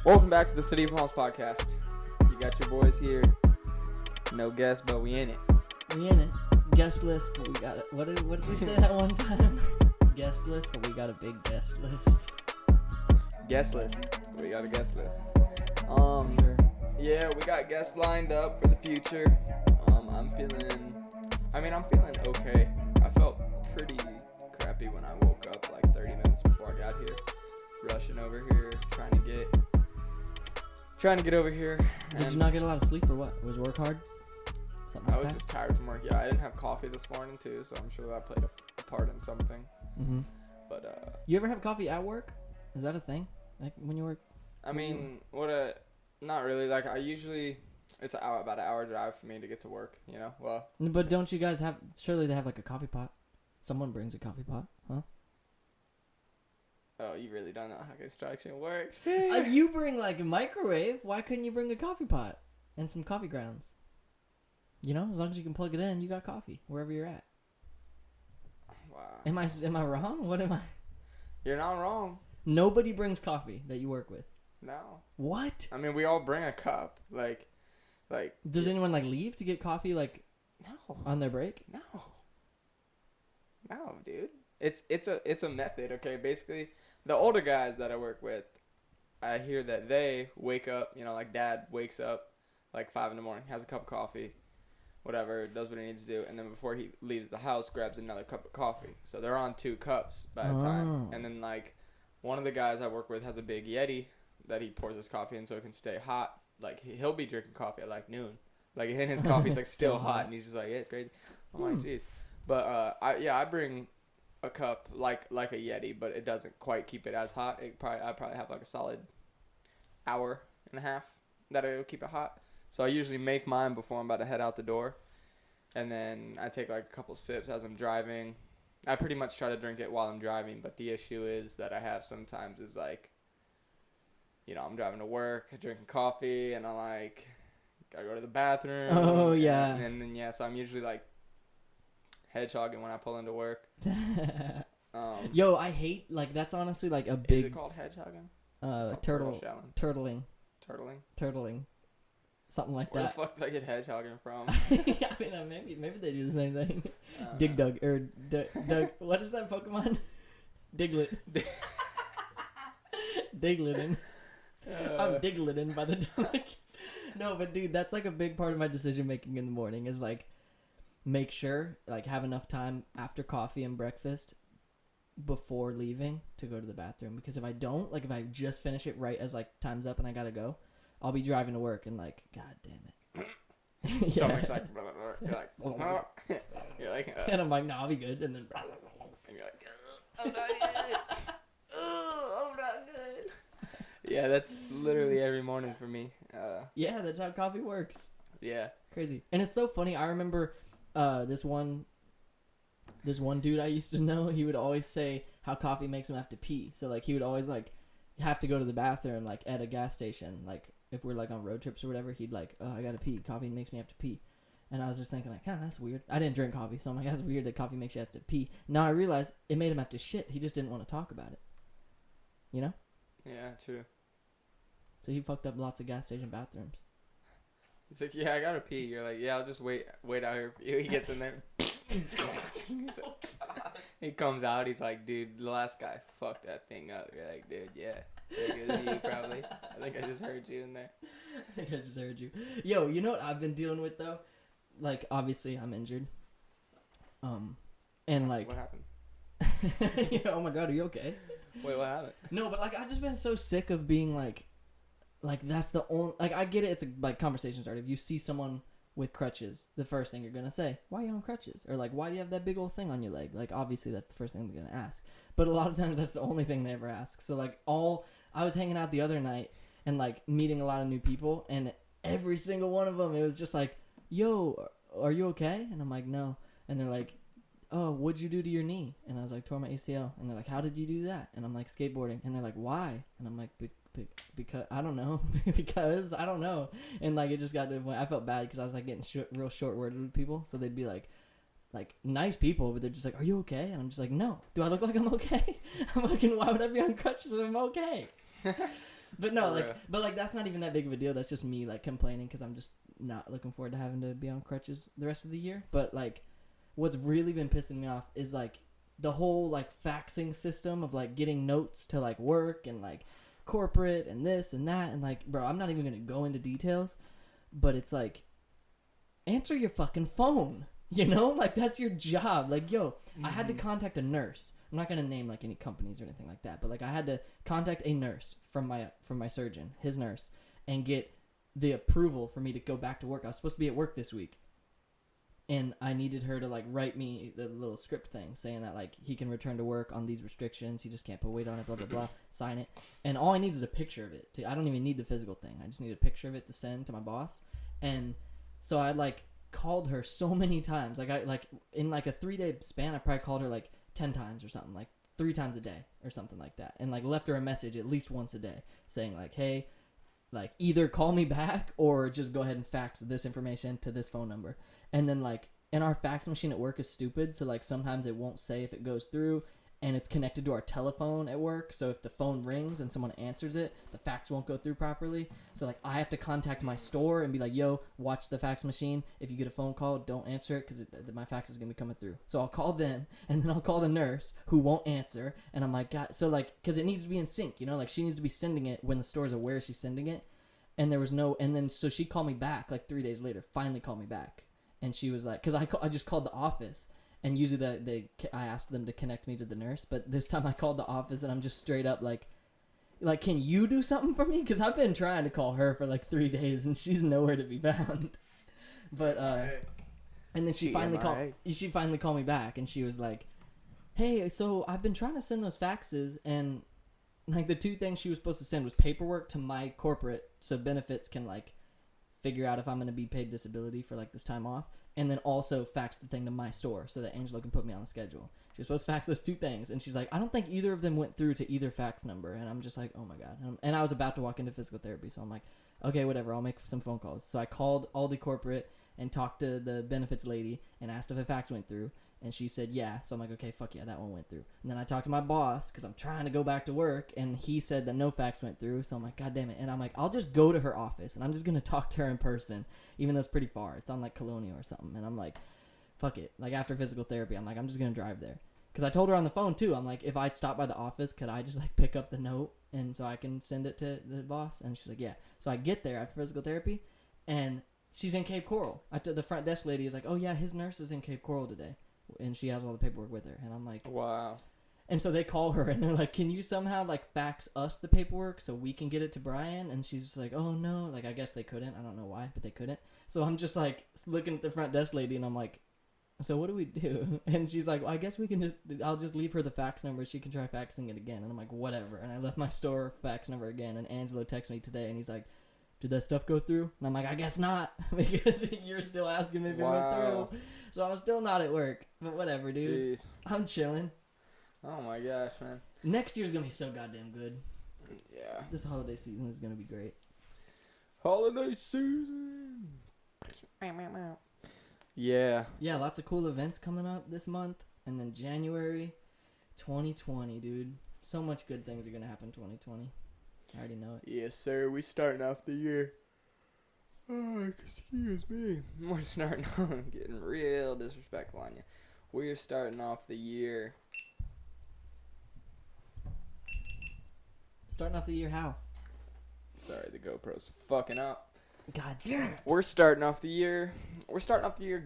Welcome back to the City of Palms podcast. You got your boys here. No guests, but we in it. We in it. Guest list, but we got it. What did we say that one time? Guest list, but we got a big guest list. Guest list. We got a guest list. Sure. Yeah, we got guests lined up for the future. I'm feeling okay. I felt pretty crappy when I woke up like 30 minutes before I got here. Rushing over here, trying to get over here. Did you not get a lot of sleep or what? Was work hard? Something like I was just tired from work. Yeah, I didn't have coffee this morning too, so I'm sure that played a part in something. Mm-hmm. But you ever have coffee at work? Is that a thing? Like when you work? I mean, not really. Like it's about an hour drive for me to get to work. You know, well. But don't you guys have? Surely they have like a coffee pot. Someone brings a coffee pot, huh? Oh, you really don't know how construction works. You bring like a microwave. Why couldn't you bring a coffee pot and some coffee grounds? You know, as long as you can plug it in, you got coffee wherever you're at. Wow. Am I wrong? What am I? You're not wrong. Nobody brings coffee that you work with. No. What? I mean, we all bring a cup. Like. Does anyone like leave to get coffee like? No. On their break? No, dude. It's a method. Okay, basically, the older guys that I work with, I hear that they wake up. You know, like dad wakes up like 5 a.m, has a cup of coffee. Whatever, does what he needs to do, and then before he leaves the house, grabs another cup of coffee. So they're on 2 cups by the time. And then, like, one of the guys I work with has a big Yeti that he pours his coffee in so it can stay hot. Like, he'll be drinking coffee at, like, noon. Like, and his coffee's, like, still hot, and he's just like, yeah, it's crazy. I'm like, jeez. But, I bring a cup like a Yeti, but it doesn't quite keep it as hot. I probably have, like, a solid hour and a half that it'll keep it hot. So I usually make mine before I'm about to head out the door. And then I take like a couple sips as I'm driving. I pretty much try to drink it while I'm driving. But the issue is that I have sometimes is like, you know, I'm driving to work, drinking coffee, and I'm like, gotta go to the bathroom. Oh, yeah. And then, yeah, so I'm usually like hedgehogging when I pull into work. Yo, I hate, like, that's honestly like a big. Is it called hedgehogging? Turtling. Something like Where that. Where the fuck did I get hedgehogging from? I mean, maybe they do the same thing. Dig Dug or Doug. What is that Pokemon? Diglett. Diglett. I'm Diglett by the dog. No, but dude, that's like a big part of my decision making in the morning is like make sure like have enough time after coffee and breakfast before leaving to go to the bathroom, because if I don't, like if I just finish it right as like time's up and I gotta go, I'll be driving to work and like, god damn it. Stomach's like, you're like, and I'm like, no, I'll be good. And then, and you're like, I'm not good. I'm not good. Yeah, that's literally every morning for me. Yeah, that's how coffee works. Yeah. Crazy. And it's so funny. I remember this one dude I used to know, he would always say how coffee makes him have to pee. So like he would always like have to go to the bathroom like at a gas station, like if we're like on road trips or whatever, he'd like, oh, I gotta pee, coffee makes me have to pee. And I was just thinking like, that's weird. I didn't drink coffee, so I'm like, that's weird that coffee makes you have to pee. Now I realized it made him have to shit. He just didn't want to talk about it, you know? Yeah, true. So he fucked up lots of gas station bathrooms. It's like, yeah, I gotta pee. You're like, yeah, I'll just wait out here for you. He gets in there. He comes out, he's like, dude, the last guy fucked that thing up. You're like, dude, yeah. It was you, probably. I think I just heard you in there. I think I just heard you. Yo, you know what I've been dealing with, though? Like, obviously, I'm injured. And, like... What happened? Yeah, oh, my God, are you okay? Wait, what happened? No, but, like, I've just been so sick of being, like, that's the only... Like, I get it. It's, like, conversation started. If you see someone with crutches, the first thing you're going to say, why are you on crutches? Or, like, why do you have that big old thing on your leg? Like, obviously, that's the first thing they're going to ask. But a lot of times, that's the only thing they ever ask. So, like, I was hanging out the other night and, like, meeting a lot of new people, and every single one of them, it was just like, yo, are you okay? And I'm like, no. And they're like, oh, what'd you do to your knee? And I was like, tore my ACL. And they're like, how did you do that? And I'm like, skateboarding. And they're like, why? And I'm like, because I don't know. Because I don't know. And, like, it just got to the point. I felt bad because I was, like, getting real short-worded with people. So they'd be like, nice people, but they're just like, are you okay? And I'm just like, no. Do I look like I'm okay? I'm like, why would I be on crutches if I'm okay? But no, For like, real. but like that's not even that big of a deal. That's just me like complaining because I'm just not looking forward to having to be on crutches the rest of the year. But like, what's really been pissing me off is like the whole like faxing system of like getting notes to like work and like corporate and this and that and like, bro, I'm not even gonna go into details, but it's like, answer your fucking phone. You know, like that's your job. Like, yo, I had to contact a nurse. I'm not gonna name like any companies or anything like that, but like I had to contact a nurse from my surgeon, his nurse, and get the approval for me to go back to work. I was supposed to be at work this week, and I needed her to like write me the little script thing saying that like he can return to work on these restrictions. He just can't put weight on it. Blah blah blah. Sign it, and all I need is a picture of it. I don't even need the physical thing. I just need a picture of it to send to my boss, and so I like called her so many times. Like I like in like a 3-day span, I probably called her like 10 times or something, like 3 times a day or something like that, and like left her a message at least once a day saying like, hey, like either call me back or just go ahead and fax this information to this phone number. And then like, and our fax machine at work is stupid, so like sometimes it won't say if it goes through, and it's connected to our telephone at work, so if the phone rings and someone answers it, the fax won't go through properly. So like I have to contact my store and be like, yo, watch the fax machine. If you get a phone call, don't answer it because my fax is going to be coming through. So I'll call them, and then I'll call the nurse who won't answer, and I'm like, God, so like, because it needs to be in sync, you know, like she needs to be sending it when the store's aware she's sending it. And there was no, and then so she called me back like 3 days later, finally called me back. And she was like, because I just called the office. And usually I asked them to connect me to the nurse, but this time I called the office and I'm just straight up like, can you do something for me? Because I've been trying to call her for like 3 days and she's nowhere to be found. But and then she finally called me back and she was like, hey, so I've been trying to send those faxes, and like the 2 things she was supposed to send was paperwork to my corporate so benefits can like figure out if I'm going to be paid disability for like this time off, and then also fax the thing to my store so that Angelo can put me on the schedule. She was supposed to fax those 2 things, and she's like, I don't think either of them went through to either fax number. And I'm just like, oh my God. And I was about to walk into physical therapy, so I'm like, okay, whatever, I'll make some phone calls. So I called Aldi corporate and talked to the benefits lady and asked if a fax went through, and she said yeah. So I'm like, okay, fuck yeah, that one went through. And then I talked to my boss because I'm trying to go back to work, and he said that no fax went through. So I'm like, God damn it. And I'm like, I'll just go to her office and I'm just gonna talk to her in person, even though it's pretty far. It's on like Colonial or something. And I'm like, fuck it. Like after physical therapy, I'm like, I'm just gonna drive there. Because I told her on the phone too, I'm like, if I stop by the office, could I just like pick up the note and so I can send it to the boss? And she's like, yeah. So I get there after physical therapy, and she's in Cape Coral. The front desk lady is like, oh yeah, his nurse is in Cape Coral today, and she has all the paperwork with her. And I'm like, wow. And so they call her and they're like, can you somehow like fax us the paperwork so we can get it to Brian? And she's just like, oh no, like I guess they couldn't. I don't know why, but they couldn't. So I'm just like looking at the front desk lady and I'm like, so what do we do? And she's like, well, I guess we can I'll just leave her the fax number. She can try faxing it again. And I'm like, whatever. And I left my store fax number again. And Angelo texted me today and he's like, did that stuff go through? And I'm like, I guess not, because you're still asking me if it went through. So I'm still not at work. But whatever, dude. Jeez. I'm chilling. Oh my gosh, man. Next year's going to be so goddamn good. Yeah. This holiday season is going to be great. Holiday season. Yeah. Yeah, lots of cool events coming up this month. And then January 2020, dude. So much good things are going to happen in 2020. I already know it. Yes, sir. We starting off the year. Oh, excuse me. We're starting off getting real disrespectful on you. We're starting off the year. Starting off the year how? Sorry, the GoPro's fucking up. God damn it. We're starting off the year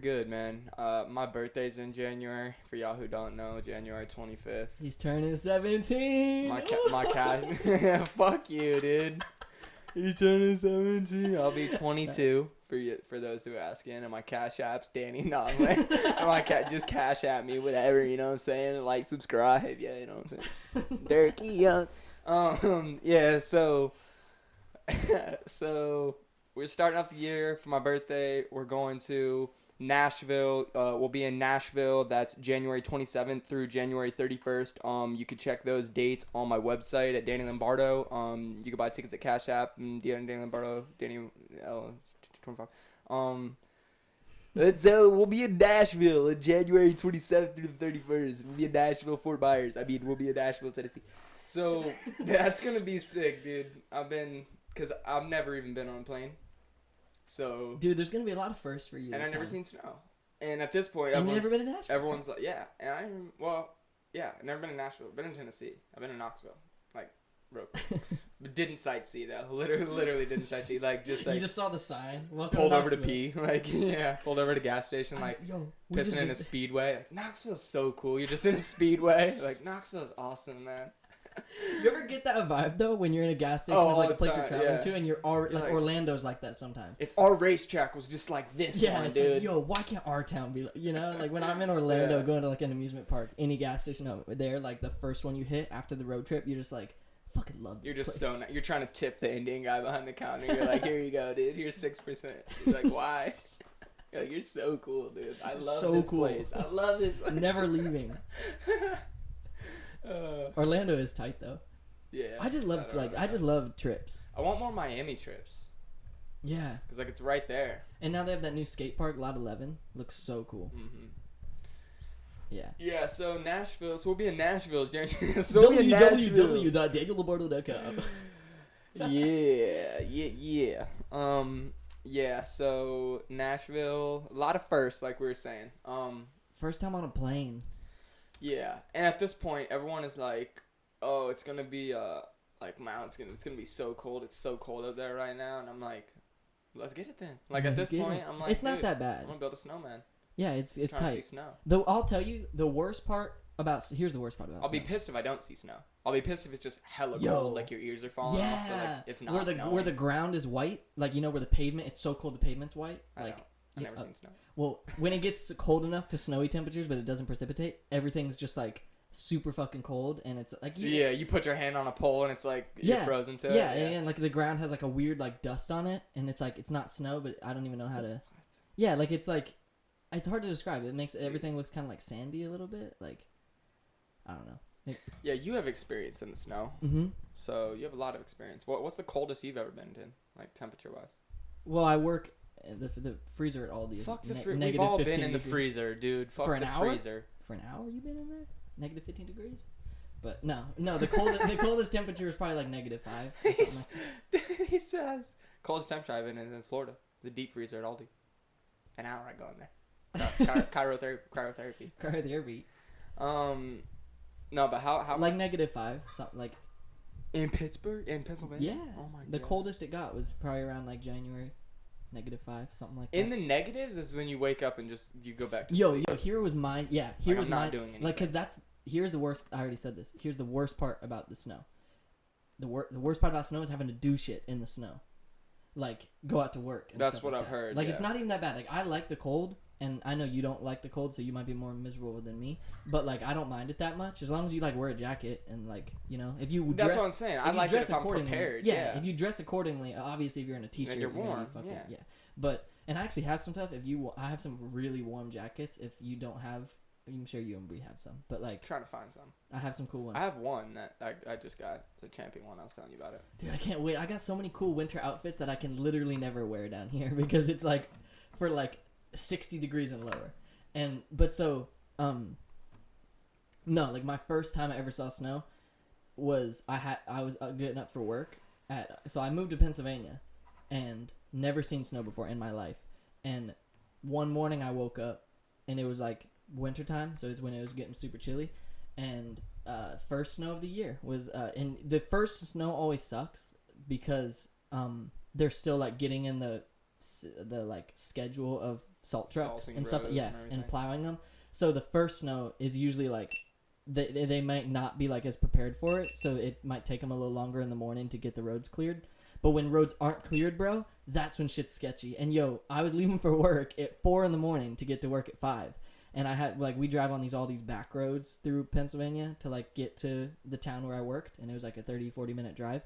good, man. My birthday's in January. For y'all who don't know, January 25th. He's turning 17. My cash. Fuck you, dude. He's turning 17. I'll be 22 for those who are asking. And my cash app's Danny Nonway. And my cat just cash at me, whatever, you know what I'm saying? Like, subscribe, yeah, you know what I'm saying? Dirty Youngs. Yeah, so we're starting off the year for my birthday. We're going to Nashville. We'll be in Nashville. That's January 27th through January 31st. You can check those dates on my website at Danny Lombardo. You can buy tickets at Cash App and Danny Lombardo. Danny L 25. We'll be in Nashville on January 27th through the 31st. We'll be in Nashville, Fort Myers. We'll be in Nashville, Tennessee. So that's gonna be sick, dude. Cause I've never even been on a plane. So Dude, there's gonna be a lot of firsts for you. and this I've never time. seen snow. And at this point, And you never been to Nashville. everyone's like, yeah. And I've never been to Nashville. I've been in Tennessee. I've been in Knoxville. Like, real quick. But didn't sightsee though. Literally didn't sightsee. Like just like you just saw the sign. Welcome pulled to over to Knoxville. pee. Like yeah, pulled over to gas station. Like pissing in a speedway. Like, Knoxville's so cool. You're just in a speedway. Like Knoxville's awesome, man. You ever get that vibe though when you're in a gas station with like a place you're traveling to, and you're already like Orlando's like that sometimes. If our racetrack was just like this one, it's dude. like, yo, why can't our town be like, like when I'm in Orlando going to like an amusement park, any gas station over there, like the first one you hit after the road trip, you're just like, fucking love this You're just place. you're trying to tip the Indian guy behind the counter. You're like, here you go, dude. Here's 6%. He's like, why? You're like, you're so cool, dude. I love this place. I love this place. Never leaving. Orlando is tight though. Yeah. I just love trips. I want more Miami trips. Yeah. Cause like it's right there. And now they have that new skate park, Lot 11. Looks so cool. Mm-hmm. Yeah. Yeah. So Nashville. So we'll be in Nashville. So we'll be in Nashville. www.danielombardo.com. Yeah. Yeah. So Nashville. A lot of firsts, like we were saying. First time on a plane. Yeah. And at this point, everyone is like, oh, it's gonna be like it's gonna be so cold. It's so cold up there right now, and I'm like, let's get it then. Like at this point, I'm like, it's not that bad. I'm gonna build a snowman. Yeah, it's trying tight. to see snow. Though I'll tell you the worst part about here's the worst part about. I'll snow. be pissed if I don't see snow. I'll be pissed if it's just hella cold, like your ears are falling off. But like, it's not where the ground is white, like where the pavement. It's so cold the pavement's white. Like I've never seen snow. Well, when it gets cold enough to snowy temperatures, but it doesn't precipitate, everything's just like super fucking cold, and it's like you put your hand on a pole and it's like you're frozen to it. Yeah, and like the ground has like a weird like dust on it, and it's like it's not snow, but I don't even know how to. Yeah, like it's hard to describe. It makes everything looks kind of like sandy a little bit. Like I don't know. Yeah, you have experience in the snow, so you have a lot of experience. What's the coldest you've ever been in, like temperature wise? Well, I work the freezer at Aldi. Fuck the freezer. We've all been in the freezer, dude. Fuck for an the hour? freezer. For an hour, you been in there? Negative 15 degrees? But no, the coldest temperature is probably like -5. He says coldest temperature I've been in is in Florida. The deep freezer at Aldi. An hour I go in there. Cryotherapy. Cryotherapy. No, but how like -5, something like in Pittsburgh, in Pennsylvania. Yeah. Oh my god. The coldest it got was probably around like January. -5, something like that. In the negatives is when you wake up and just you go back to sleep. Yo, here was my doing anything. Like, cause here's the worst. I already said this. Here's the worst part about the snow. The worst part about snow is having to do shit in the snow, like go out to work. And that's stuff what like I've that. heard. Like it's not even that bad. Like I like the cold, and I know you don't like the cold, so you might be more miserable than me. But like I don't mind it that much as long as you like wear a jacket and like if you dress. That's what I'm saying. I like it if I'm prepared. Yeah, if you dress accordingly, obviously if you're in a t-shirt, you're warm. Yeah. But and I actually have some stuff. I have some really warm jackets. If you don't have, I'm sure you and Bree have some. But like, trying to find some. I have some cool ones. I have one that I just got, the champion one. I was telling you about it. Dude, I can't wait. I got so many cool winter outfits that I can literally never wear down here because it's like for like 60 degrees and lower. No, like my first time I ever saw snow was I was getting up for work so I moved to Pennsylvania and never seen snow before in my life. And one morning I woke up and it was like wintertime, so it's when it was getting super chilly. And first snow of the year was and the first snow always sucks because they're still like getting in the like schedule of salt trucks and stuff, and plowing them. So the first snow is usually like they might not be like as prepared for it, so it might take them a little longer in the morning to get the roads cleared. But when roads aren't cleared, bro, that's when shit's sketchy. And I was leaving for work at 4 a.m. to get to work at 5. And I had we drive on all these back roads through Pennsylvania to like get to the town where I worked, and it was like a 30-40 minute drive.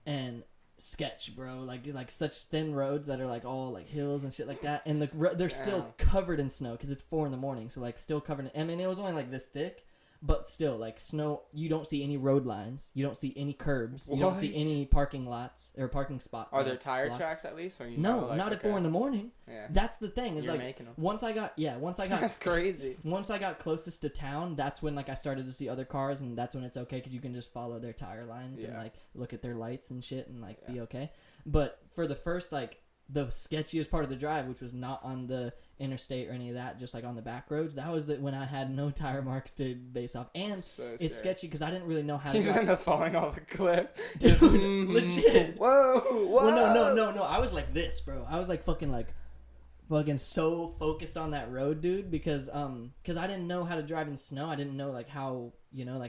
And sketch, bro, like such thin roads that are like all like hills and shit like that, and they're still covered in snow because it's 4 a.m, so like still covered in, I mean it was only like this thick, But still, like snow, you don't see any road lines. You don't see any curbs. You don't see What? any parking lots or parking spots. Are there tire tracks at least? Or No, not at 4 in the morning. Yeah. That's the thing. Is You're like making them. once I got That's crazy. Once I got closest to town, that's when like I started to see other cars, and that's when it's okay because you can just follow their tire lines and like look at their lights and shit and like be okay. But for the first like the sketchiest part of the drive, which was not on the interstate or any of that, just like on the back roads, that was when I had no tire marks to base off, and it's sketchy because I didn't really know how to. You just end up falling off a cliff. Dude, legit. Whoa. Well, no. I was like this, bro. I was like fucking so focused on that road, dude, because I didn't know how to drive in snow. I didn't know like how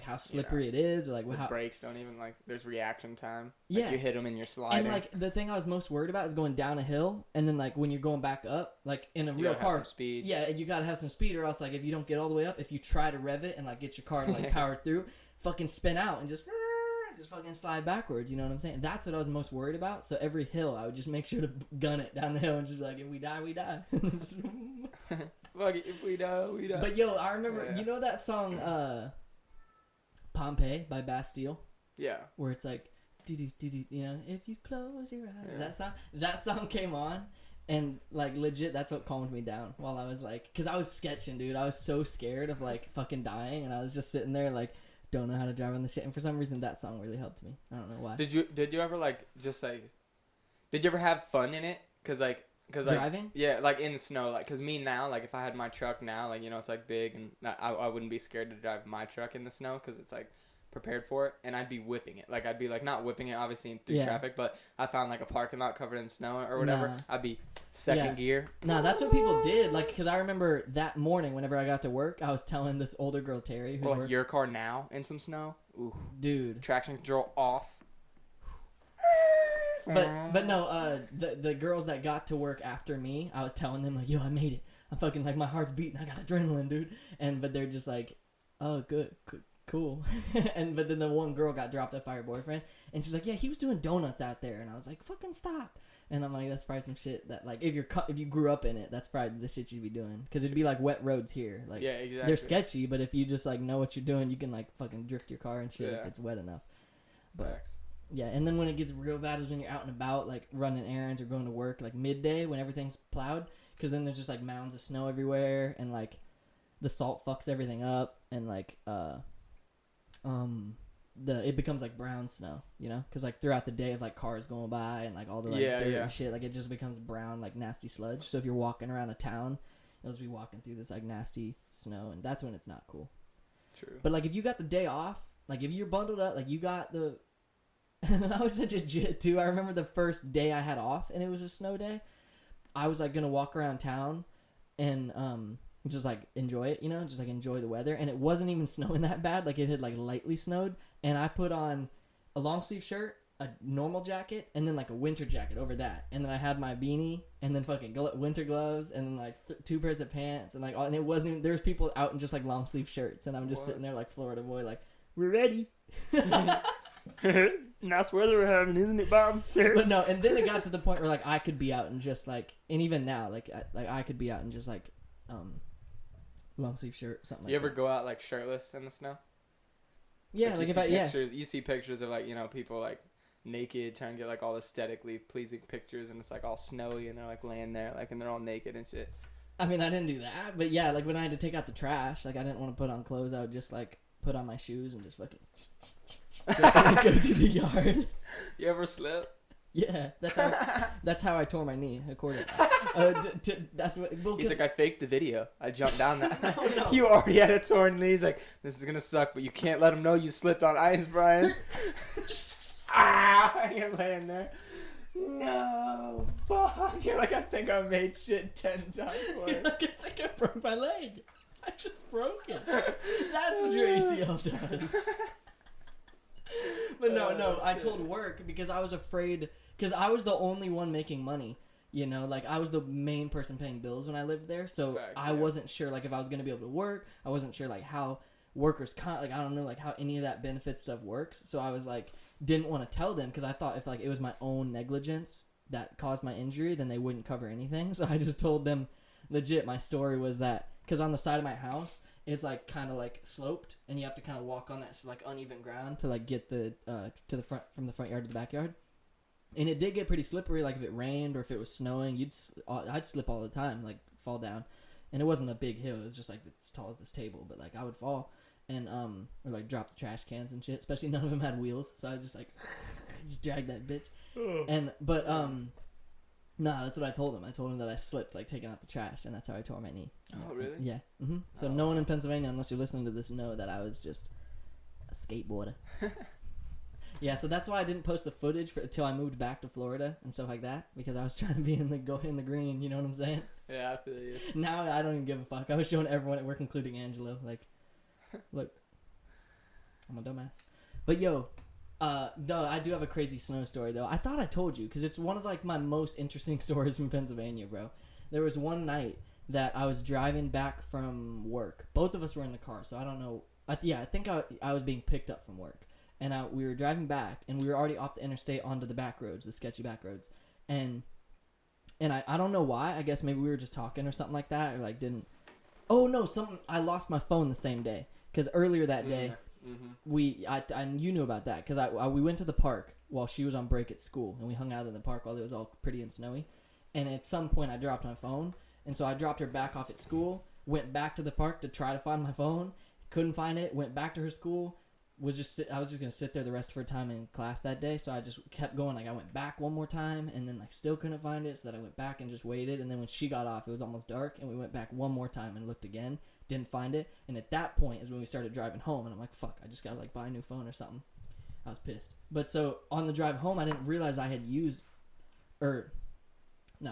how slippery it is, or like the how brakes don't even like. There's reaction time. Yeah, you hit them and you're sliding. And like the thing I was most worried about is going down a hill, and then like when you're going back up, like in a real car, have some speed. Yeah, you gotta have some speed, or else like if you don't get all the way up, if you try to rev it and like get your car to like power through, fucking spin out and just fucking slide backwards. You know what I'm saying? That's what I was most worried about. So every hill, I would just make sure to gun it down the hill and just be like, if we die, we die. Fuck it, if we die, we die. But yo, I remember, you know that song, Pompeii by Bastille? Yeah. Where it's like, if you close your eyes. That song came on, and like legit, that's what calmed me down while I was like, cause I was sketching, dude. I was so scared of like fucking dying, and I was just sitting there like, don't know how to drive on the shit, and for some reason that song really helped me. I don't know why. Did you ever like just like, did you ever have fun in it? Cause driving? Yeah, like in the snow, like, cause me now, like if I had my truck now, like, it's like big, and I wouldn't be scared to drive my truck in the snow, cause it's like prepared for it, and I'd be whipping it. Like I'd be like not whipping it obviously through traffic, but I found like a parking lot covered in snow or whatever. Nah. I'd be second gear. Nah, that's what people did. Like, cause I remember that morning whenever I got to work, I was telling this older girl Terry, who's like your car now in some snow. Ooh, dude, traction control off. But no, the girls that got to work after me, I was telling them like, yo, I made it. I'm fucking like my heart's beating. I got adrenaline, dude. But they're just like, oh, good. Cool. But then the one girl got dropped off by her boyfriend, and she's like, yeah, he was doing donuts out there, and I was like, fucking stop. And I'm like, that's probably some shit that like if you grew up in it, that's probably the shit you'd be doing, because it'd be like wet roads here. Like, yeah, exactly. They're sketchy, but if you just like know what you're doing, you can like fucking drift your car and shit if it's wet enough. But Facts. yeah, and then when it gets real bad is when you're out and about, like running errands or going to work, like midday when everything's plowed, because then there's just like mounds of snow everywhere, and like the salt fucks everything up, and like it becomes like brown snow, because like throughout the day of like cars going by and like all the like dirt and shit, like it just becomes brown, like nasty sludge. So if you're walking around a town, you'll just be walking through this like nasty snow, and that's when it's not cool. True. But like if you got the day off, like if you're bundled up, like you got the and I was such a jit too. I remember the first day I had off and it was a snow day. I was like gonna walk around town and just like enjoy it, just like enjoy the weather. And it wasn't even snowing that bad. Like it had like lightly snowed, and I put on a long sleeve shirt, a normal jacket, and then like a winter jacket over that. And then I had my beanie, and then fucking winter gloves, and then like 2 pairs of pants, and like and it wasn't even, there's people out in just like long sleeve shirts, and I'm just sitting there like Florida boy, like, we're ready. Nice weather we're having, isn't it, Bob? But no, and then it got to the point where like I could be out and just like, and even now like I could be out and just like long sleeve shirt, something like that. You ever go out like shirtless in the snow? Yeah, like if you see pictures of like, people like naked trying to get like all aesthetically pleasing pictures, and it's like all snowy, and they're like laying there like, and they're all naked and shit. I mean, I didn't do that, but yeah, like when I had to take out the trash, like I didn't want to put on clothes. I would just like put on my shoes and just fucking go through the yard. You ever slip? Yeah, that's how I tore my knee, according. That's what. Well, he's like, I faked the video. I jumped down that. No. You already had a torn knee. He's like, this is gonna suck, but you can't let him know you slipped on ice, Brian. You're laying there. No, fuck. You're like, I think I made shit 10 times worse. I think I broke my leg. I just broke it. That's what your ACL does. But no, I told work because I was afraid, because I was the only one making money, like I was the main person paying bills when I lived there, so I wasn't sure like if I was going to be able to work. I wasn't sure like how workers like I don't know like how any of that benefit stuff works, so I was like didn't want to tell them, because I thought if like it was my own negligence that caused my injury, then they wouldn't cover anything. So I just told them legit my story was that because on the side of my house it's like kind of like sloped, and you have to kind of walk on that like uneven ground to like get the to the front, from the front yard to the backyard. And it did get pretty slippery. Like if it rained or if it was snowing, I'd slip all the time, like fall down. And it wasn't a big hill. It was just like as tall as this table, but like I would fall and or like drop the trash cans and shit. Especially none of them had wheels, so I just like just drag that bitch. But no, that's what I told him. I told him that I slipped like taking out the trash, and that's how I tore my knee. Oh really? Yeah. Mm-hmm. So no one in Pennsylvania, unless you're listening to this, know that I was just a skateboarder. Yeah, so that's why I didn't post the footage until I moved back to Florida and stuff like that, because I was trying to be in the green, you know what I'm saying? Yeah, I feel you. Now I don't even give a fuck. I was showing everyone at work, including Angelo, like, look, I'm a dumbass. But yo, though I do have a crazy snow story though. I thought I told you, because it's one of like my most interesting stories from Pennsylvania, bro. There was one night that I was driving back from work. Both of us were in the car, so I don't know. I think I was being picked up from work. And we were driving back, and we were already off the interstate onto the back roads, the sketchy back roads. And I don't know why. I guess maybe we were just talking or something like that, or like didn't. Oh no, I lost my phone the same day, because earlier that day, you knew about that, because we went to the park while she was on break at school, and we hung out in the park while it was all pretty and snowy. And at some point, I dropped my phone, and so I dropped her back off at school, went back to the park to try to find my phone, couldn't find it, went back to her school. I was just gonna sit there the rest of her time in class that day, so I just kept going. Like I went back one more time, and then like still couldn't find it, so that I went back and just waited. And then when she got off, it was almost dark, and we went back one more time and looked again, didn't find it. And at that point is when we started driving home, and I'm like, fuck, I just gotta like buy a new phone or something. I was pissed. But so on the drive home, I didn't realize I had let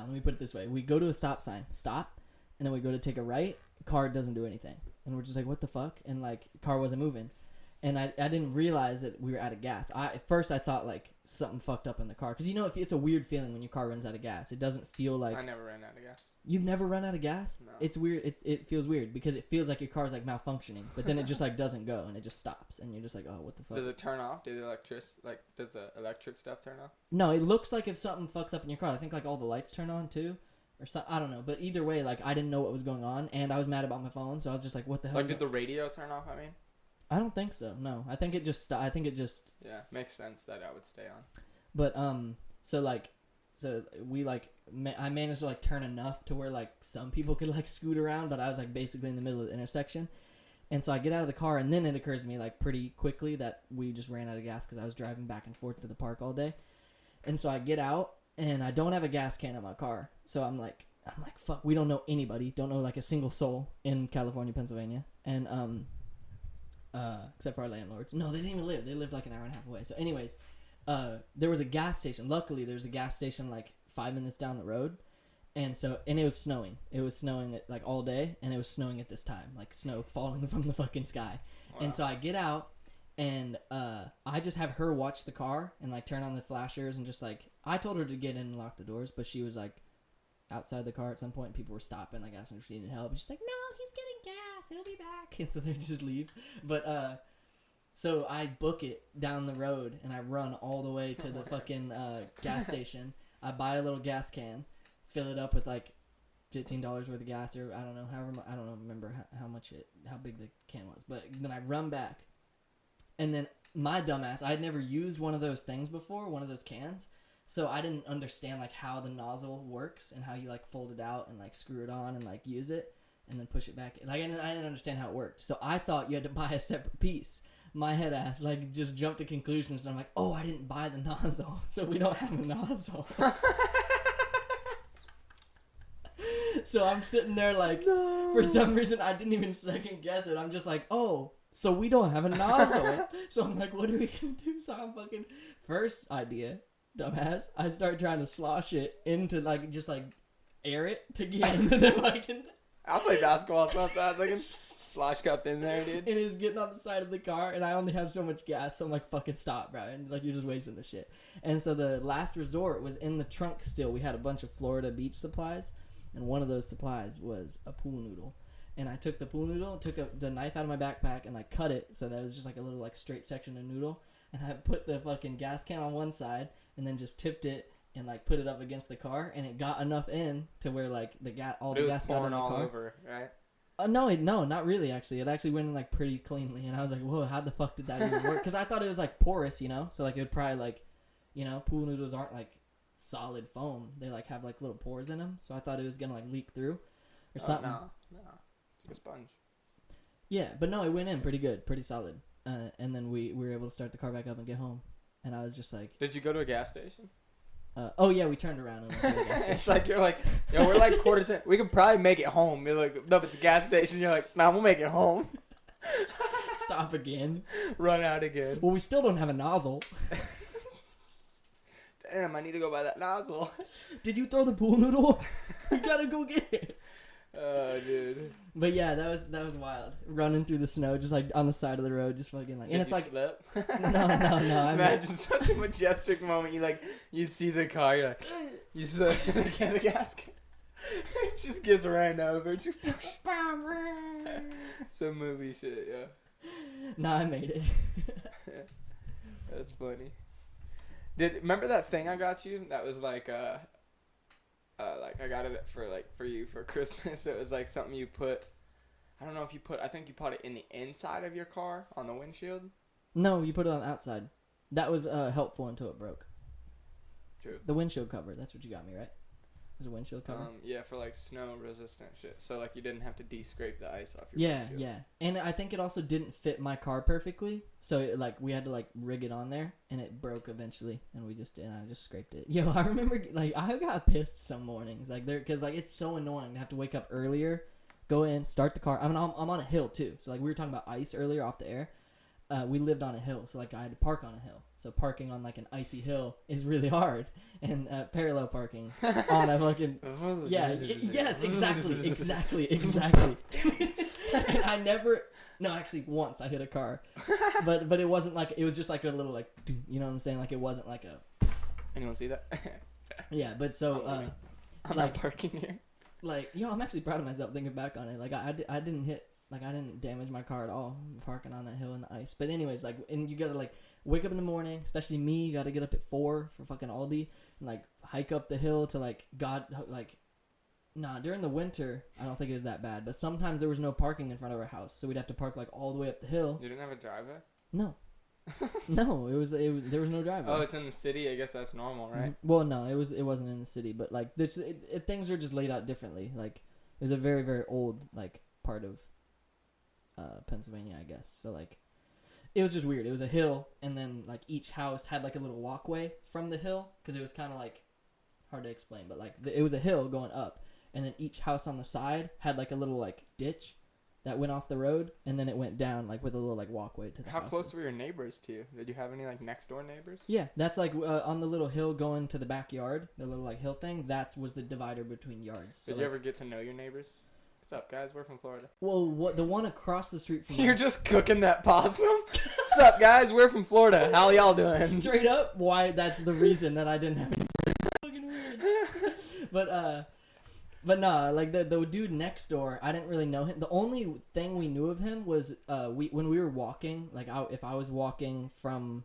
me put it this way: we go to a stop sign, stop, and then we go to take a right. Car doesn't do anything, and we're just like, what the fuck? And like, car wasn't moving. And I didn't realize that we were out of gas. At first I thought like something fucked up in the car. Because you know, it's a weird feeling when your car runs out of gas. It doesn't feel like... I never ran out of gas. You've never run out of gas? No. It's weird. It feels weird because it feels like your car's like malfunctioning. But then it just like doesn't go and it just stops. And you're just like, oh, what the fuck? Does it turn off? Does the electric stuff turn off? No, it looks like if something fucks up in your car. I think like all the lights turn on too. Or something. I don't know. But either way, like I didn't know what was going on. And I was mad about my phone. So I was just like, what the hell? Like did the radio turn off, I mean? I don't think so. No, I think it just. Yeah, makes sense that I would stay on. But so we like I managed to like turn enough to where like some people could like scoot around, but I was like basically in the middle of the intersection, and so I get out of the car, and then it occurs to me like pretty quickly that we just ran out of gas because I was driving back and forth to the park all day, and so I get out and I don't have a gas can in my car, so I'm like fuck, we don't know anybody, don't know like a single soul in California, Pennsylvania, and except for our landlords. No, they didn't even live. They lived like an hour and a half away. So anyways, there was a gas station. Luckily, there's a gas station like 5 minutes down the road. And it was snowing. It was snowing like all day, and it was snowing at this time. Like snow falling from the fucking sky. Wow. And so I get out, and I just have her watch the car and like turn on the flashers and just like, I told her to get in and lock the doors, but she was like outside the car at some point, and people were stopping, like asking if she needed help. And she's like, no, he's getting gas, he'll be back. And so they just leave. But so I book it down the road, and I run all the way to the fucking gas station. I buy a little gas can, fill it up with like $15 worth of gas, or I don't know, I don't remember how big the can was. But then I run back, and then my dumbass, I had never used one of those things before, one of those cans. So I didn't understand like how the nozzle works and how you like fold it out and like screw it on and like use it and then push it back. Like I didn't understand how it worked. So I thought you had to buy a separate piece. My head ass like just jumped to conclusions, and I'm like, oh, I didn't buy the nozzle, so we don't have a nozzle. So I'm sitting there like, no. For some reason I didn't even second guess it. I'm just like, oh, so we don't have a nozzle. So I'm like, what are we gonna do? So I'm fucking first idea, dumbass, I start trying to slosh it into like just like air it to get into the fucking. I'll play basketball sometimes. I can slosh cup in there, dude. And it's getting on the side of the car, and I only have so much gas, so I'm like, fucking stop, bro. And like, you're just wasting the shit. And so the last resort was in the trunk still. We had a bunch of Florida beach supplies, and one of those supplies was a pool noodle. And I took the pool noodle, took the knife out of my backpack, and I cut it so that it was just like a little like straight section of noodle. And I put the fucking gas can on one side, and then just tipped it and like put it up against the car, and it got enough in to where like all the gas got in the car. It was pouring all over, right? No, not really. Actually, it actually went in like pretty cleanly, and I was like, "Whoa, how the fuck did that even work?" Because I thought it was like porous, so like it would probably like, pool noodles aren't like solid foam; they like have like little pores in them. So I thought it was gonna like leak through or something. No, it's a sponge. Yeah, but no, it went in pretty good, pretty solid. And then we were able to start the car back up and get home, and I was just like, Did you go to a gas station? oh yeah, we turned around and went to the gas station. It's like you're like, we're like 9:45. We could probably make it home. You're like, no, but the gas station. You're like, nah, we'll make it home. Stop again. Run out again. Well, we still don't have a nozzle. Damn, I need to go buy that nozzle. Did you throw the pool noodle? We gotta go get it. Oh, dude. But yeah, that was wild. Running through the snow, just like on the side of the road, just fucking like. Did and it's you like. slip? No. Imagine such a majestic moment. You see the car, you're like, you see the gasket. It just gets ran over. Some movie shit, yeah. Nah, I made it. That's funny. Remember that thing I got you? That was like I got it for you for Christmas. It was like something you put. I don't know if you put. I think you put it in the inside of your car on the windshield. No, you put it on the outside. That was helpful until it broke. True. The windshield cover. That's what you got me, right? It was a windshield cover. Yeah, for like snow resistant shit. So like you didn't have to de-scrape the ice off your windshield. Yeah. And I think it also didn't fit my car perfectly, so we had to like rig it on there, and it broke eventually, and I just scraped it. Yo, I remember like I got pissed some mornings because like it's so annoying to have to wake up earlier, go in, start the car. I mean, I'm on a hill too, so like we were talking about ice earlier off the air. We lived on a hill, so like I had to park on a hill. So parking on like an icy hill is really hard, and parallel parking on a fucking yes, exactly. And I never, no, actually once I hit a car, but it wasn't like it was just like a little like, you know what I'm saying? Like it wasn't like a. Anyone see that? Yeah, but so I'm like not parking here. Like I'm actually proud of myself thinking back on it. Like I didn't hit. Like, I didn't damage my car at all parking on that hill in the ice. But anyways, like, and you gotta, like, wake up in the morning, especially me, you gotta get up at 4 for fucking Aldi, and, like, hike up the hill to, like, during the winter, I don't think it was that bad. But sometimes there was no parking in front of our house, so we'd have to park, like, all the way up the hill. You didn't have a driveway? No. No, there was no driveway. Oh, it's in the city? I guess that's normal, right? Mm-hmm. Well, no, it wasn't in the city, but, like, things are just laid out differently. Like, it was a very, very old, like, part of Pennsylvania, I guess. So like it was just weird. It was a hill, and then like each house had like a little walkway from the hill, because it was kind of like hard to explain, but like it was a hill going up, and then each house on the side had like a little like ditch that went off the road, and then it went down like with a little like walkway to the How houses. close were your neighbors to you? Did you have any like next door neighbors? Yeah, that's like on the little hill going to the backyard, the little like hill thing. That was the divider between yards. So, Did you ever get to know your neighbors? What's up, guys? We're from Florida. Well, what the one across the street from You're just cooking that possum? What's up, guys? We're from Florida. How y'all doing? Straight up, why? That's the reason that I didn't have any. Fucking weird. But nah, like the dude next door, I didn't really know him. The only thing we knew of him was when we were walking. Like if I was walking from.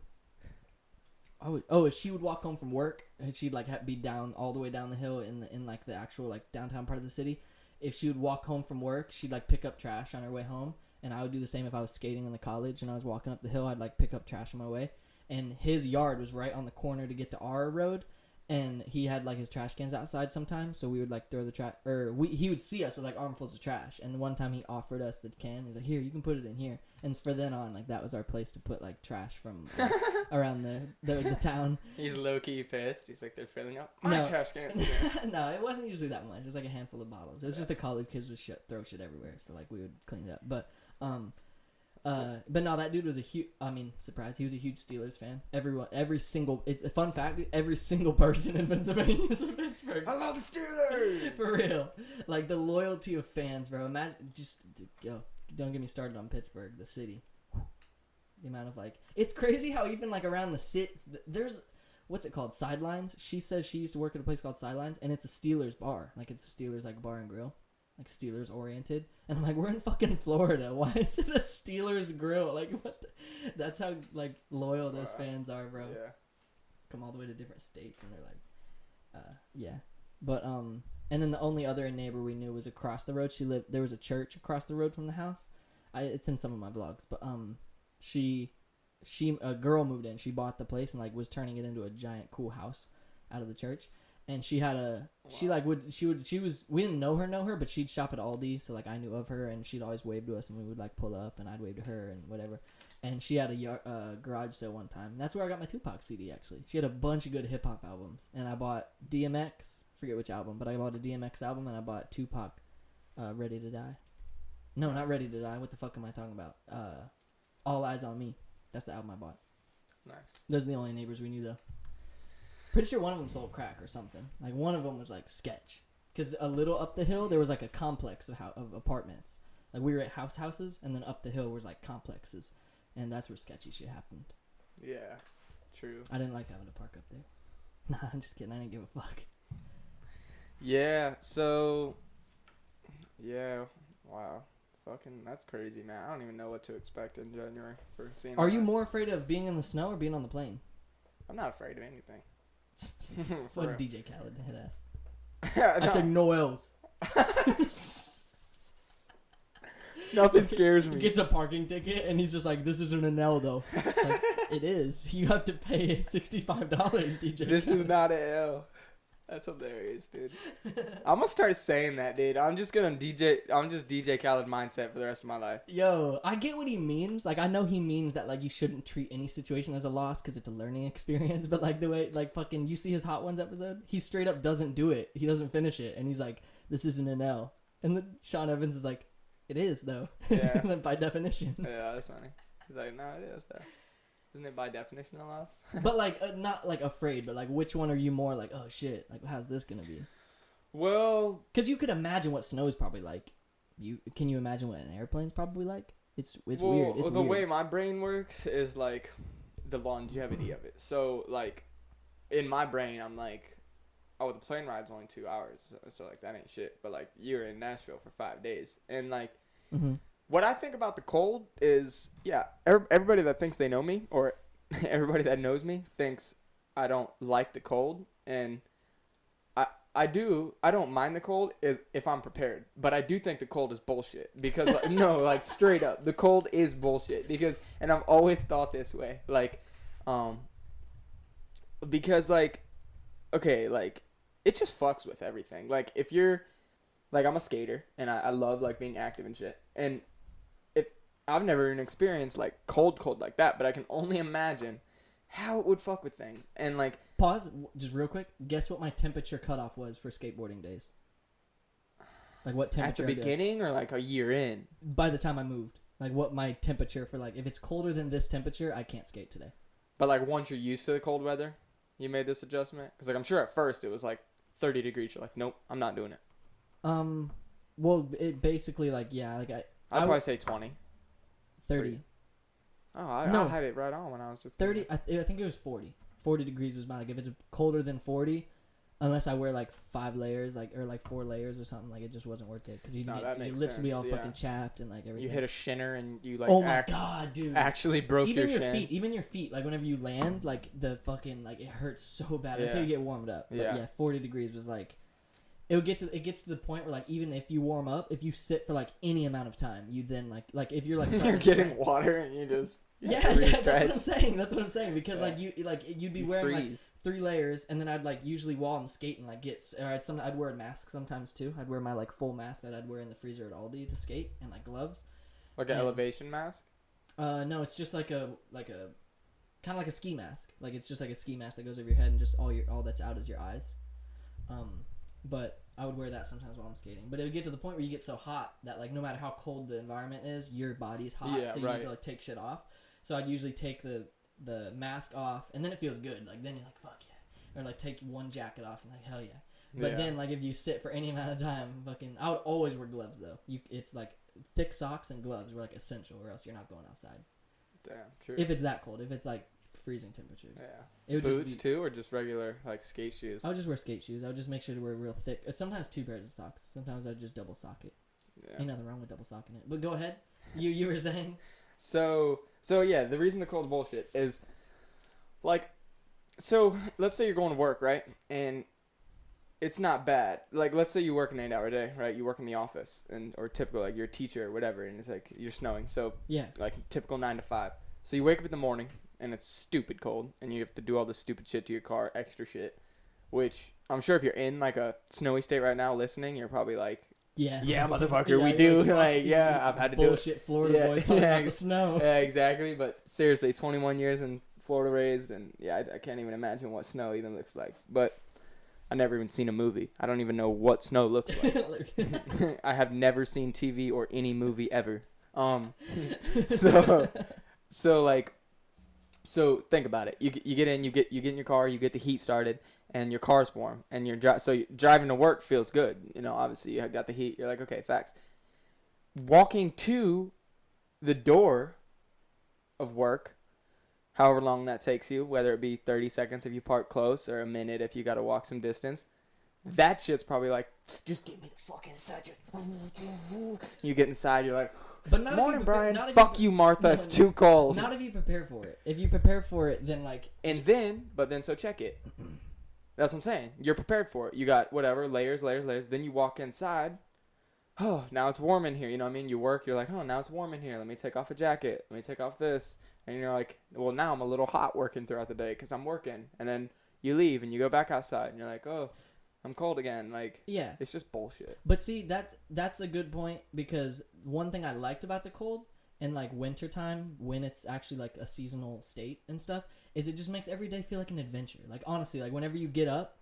If she would walk home from work, and she'd like be down all the way down the hill in like the actual like downtown part of the city. If she would walk home from work, she'd like pick up trash on her way home, and I would do the same if I was skating in the college and I was walking up the hill. I'd like pick up trash on my way, and his yard was right on the corner to get to our road, and he had like his trash cans outside sometimes, so we would like throw the trash, he would see us with like armfuls of trash, and one time he offered us the can. He's like, "Here, you can put it in here," and for then on, like that was our place to put like trash from around the town. He's low key pissed. He's like, they're filling up my trash can. No, it wasn't usually that much. It was like a handful of bottles. It was just the college kids would throw shit everywhere, so like we would clean it up. But but no, that dude was surprise. He was a huge Steelers fan. It's a fun fact. Every single person in Pennsylvania is a Pittsburgh. I love the Steelers. For real. Like the loyalty of fans, bro. Imagine don't get me started on Pittsburgh, the city. The amount of like, it's crazy how even like around the city, there's, what's it called? Sidelines. She says she used to work at a place called Sidelines, and it's a Steelers bar. Like it's a Steelers like bar and grill. Like Steelers oriented, and I'm like, we're in fucking Florida. Why is it a Steelers grill? Like, what? That's how like loyal those fans are, bro. Yeah. Come all the way to different states, and they're like, yeah. But And then the only other neighbor we knew was across the road. There was a church across the road from the house. It's in some of my vlogs, but a girl moved in. She bought the place and like was turning it into a giant cool house out of the church. And she had we didn't know her, but she'd shop at Aldi, so like I knew of her, and she'd always wave to us, and we would like pull up, and I'd wave to her and whatever. And she had a garage sale one time. And that's where I got my Tupac CD actually. She had a bunch of good hip hop albums, and I bought DMX. Forget which album, but I bought a DMX album, and I bought Tupac, Ready to Die. No, not Ready to Die. What the fuck am I talking about? All Eyes on Me. That's the album I bought. Nice. Those are the only neighbors we knew though. Pretty sure one of them sold crack or something. Like one of them was like sketch. Because a little up the hill there was like a complex of apartments. Like we were at houses, and then up the hill was like complexes, and that's where sketchy shit happened. Yeah, true. I didn't like having to park up there. Nah, I'm just kidding. I didn't give a fuck. Yeah. So. Yeah. Wow. Fucking, that's crazy, man. I don't even know what to expect in January for seeing. Are you more afraid of being in the snow or being on the plane? I'm not afraid of anything. What DJ Khaled head ass. No. I take no L's. Nothing scares me. He gets a parking ticket and he's just like, "This isn't an L though." Like, it is. You have to pay $65, DJ. This Khaled. is not an L. That's hilarious, dude. I'm gonna start saying that, dude. I'm just DJ Khaled mindset for the rest of my life. Yo, I get what he means. Like, I know he means that, like, you shouldn't treat any situation as a loss because it's a learning experience. But, like, the way, like, fucking, you see his Hot Ones episode? He straight up doesn't do it. He doesn't finish it. And he's like, "This isn't an L." And then Sean Evans is like, "It is, though." Yeah. By definition. Yeah, that's funny. He's like, "No, it is, though. Isn't it by definition a loss?" But, like, not, like, afraid. But, like, which one are you more like, "Oh, shit. Like, how's this going to be?" Well, because you could imagine what snow is probably like. Can you imagine what an airplane's probably like? It's weird. It's the weird. way my brain works is like the longevity of it. So like in my brain, I'm like, oh, the plane ride's only 2 hours, so like that ain't shit. But like you're in Nashville for 5 days, and like what I think about the cold is, yeah, everybody that thinks they know me or everybody that knows me thinks I don't like the cold, and I don't mind the cold is if I'm prepared, but I do think the cold is bullshit because like, no, like straight up, the cold is bullshit because, and I've always thought this way, like, because like, okay, like it just fucks with everything. Like if you're, like I'm a skater and I love like being active and shit, and if I've never even experienced like cold like that, but I can only imagine how it would fuck with things. And like, pause just real quick. Guess what my temperature cutoff was for skateboarding days? Like what temperature? At the beginning or like a year in? By the time I moved, like what my temperature for, like if it's colder than this temperature, I can't skate today. But like once you're used to the cold weather, you made this adjustment? Because like I'm sure at first it was like 30 degrees. You're like, nope, I'm not doing it. Well, it basically like, yeah, like I'd probably say 20. 30. Oh, I had it right on when I was just 30. I think it was 40. 40 degrees was my, like, if it's colder than 40, unless I wear like 5 layers, like, or like 4 layers or something, like it just wasn't worth it because your lips would be all fucking chapped and like everything. You hit a shinner and you like, oh my god, dude, actually broke your shin. Even your feet, like whenever you land, like the fucking, like it hurts so bad until you get warmed up. But yeah, 40 degrees was like, it gets to the point where like even if you warm up, if you sit for like any amount of time, you then like if you're like you're getting water and you just that's what I'm saying because like you'd be wearing like 3 layers, and then I'd like usually while I'm skating like I'd wear a mask sometimes too. I'd wear my like full mask that I'd wear in the freezer at Aldi to skate, and like gloves. Like an elevation mask? No, it's just like a kind of like a ski mask. Like it's just like a ski mask that goes over your head, and just all that's out is your eyes. But I would wear that sometimes while I'm skating. But it would get to the point where you get so hot that like no matter how cold the environment is, your body's hot, so you need to like take shit off. So I'd usually take the mask off, and then it feels good. Like then you're like, fuck yeah. Or like take one jacket off and like, hell yeah. But then like if you sit for any amount of time, I would always wear gloves though. It's like thick socks and gloves were like essential, or else you're not going outside. Damn, true. If it's that cold, if it's like freezing temperatures. Yeah. It would Boots too, or just regular like skate shoes? I would just wear skate shoes. I would just make sure to wear real thick. Sometimes 2 pairs of socks. Sometimes I would just double sock it. Yeah. Ain't nothing wrong with double socking it. But go ahead. You were saying? So yeah, the reason the cold's bullshit is like, so let's say you're going to work, right? And it's not bad. Like, let's say you work an 8-hour day, right? You work in the office, or typical, like, you're a teacher or whatever, and it's like you're snowing. So, Yeah. like, typical 9 to 5. So you wake up in the morning, and it's stupid cold, and you have to do all this stupid shit to your car, extra shit, which I'm sure if you're in, like, a snowy state right now listening, you're probably like, Yeah, motherfucker, we do. Like, yeah, I've had to do it. Bullshit Florida boys talking about the snow. Yeah, exactly. But seriously, 21 years in Florida raised, and yeah, I can't even imagine what snow even looks like. But I never even seen a movie. I don't even know what snow looks like. I have never seen TV or any movie ever. So think about it. You get in, you get in your car, you get the heat started, and your car's warm, and you're driving to work feels good. You know, obviously you got the heat. You're like, okay, facts. Walking to the door of work, however long that takes you, whether it be 30 seconds if you park close or a minute if you got to walk some distance, that shit's probably like, just give me the fucking such. You get inside, you're like, but not morning, Brian. Fuck you, Martha. It's too cold. Not if you prepare for it. If you prepare for it, then like. So check it. That's what I'm saying. You're prepared for it. You got whatever, layers. Then you walk inside. Oh, now it's warm in here. You know what I mean? You work, you're like, oh, now it's warm in here. Let me take off a jacket. Let me take off this. And you're like, well, now I'm a little hot working throughout the day because I'm working. And then you leave and you go back outside and you're like, oh, I'm cold again. Like, yeah, it's just bullshit. But see, that's a good point, because one thing I liked about the cold and like wintertime, when it's actually like a seasonal state and stuff, is it just makes every day feel like an adventure. Like, honestly, like whenever you get up,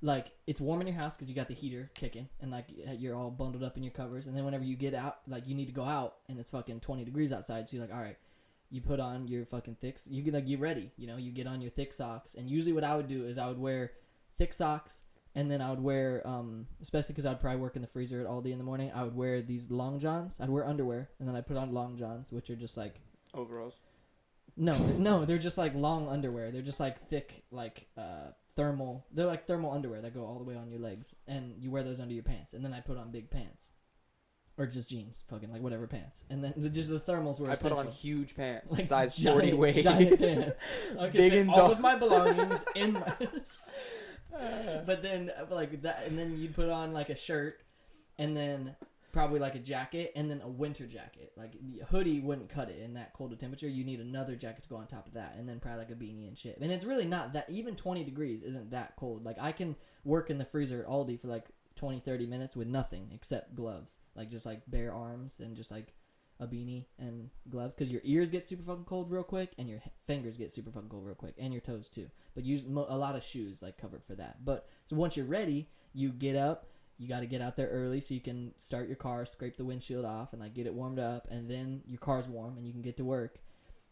like it's warm in your house because you got the heater kicking and like you're all bundled up in your covers. And then whenever you get out, like you need to go out and it's fucking 20 degrees outside. So you're like, all right, you put on your fucking you get like, you ready, you know, you get on your thick socks. And usually what I would do is I would wear thick socks, and then I would wear, especially because I'd probably work in the freezer at Aldi in the morning, I would wear these long johns. I'd wear underwear, and then I'd put on long johns, which are just like overalls. No, they're just like long underwear. They're just like thick, like thermal. They're like thermal underwear that go all the way on your legs, and you wear those under your pants. And then I put on big pants, or just jeans, fucking like whatever pants. And then just the thermals were essential. I put on huge pants, like size 40 waist, giant pants. Okay, big and all of my belongings in my. But then like that, and then you'd put on like a shirt, and then probably like a jacket, and then a winter jacket. Like the hoodie wouldn't cut it in that cold a temperature. You need another jacket to go on top of that, and then probably like a beanie and shit. And it's really not that, even 20 degrees isn't that cold. Like I can work in the freezer at Aldi for like 20-30 minutes with nothing except gloves, like just like bare arms and just like a beanie and gloves, because your ears get super fucking cold real quick, and your fingers get super fucking cold real quick, and your toes too. But use a lot of shoes like covered for that. But so once you're ready, you get up. You got to get out there early so you can start your car, scrape the windshield off, and like get it warmed up, and then your car's warm and you can get to work.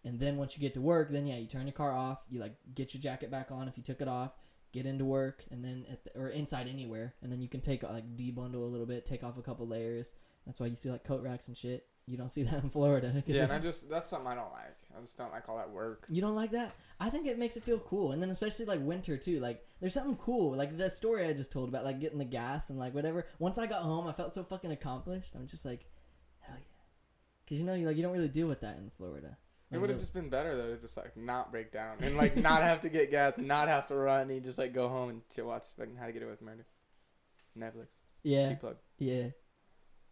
And then once you get to work, then yeah, you turn your car off. You like get your jacket back on if you took it off. Get into work, and then or inside anywhere, and then you can take like debundle a little bit, take off a couple layers. That's why you see like coat racks and shit. You don't see that in Florida. Yeah, and that's something I don't like. I just don't like all that work. You don't like that? I think it makes it feel cool. And then especially like winter too. Like there's something cool. Like the story I just told about like getting the gas and like whatever. Once I got home, I felt so fucking accomplished. I'm just like, hell yeah. Because you know, you don't really deal with that in Florida. Like, it would have just been better though to just like not break down and like not have to get gas, not have to run, and just like go home and chill, watch fucking How to Get Away with Murder, Netflix. Yeah. Cheap plug. Yeah.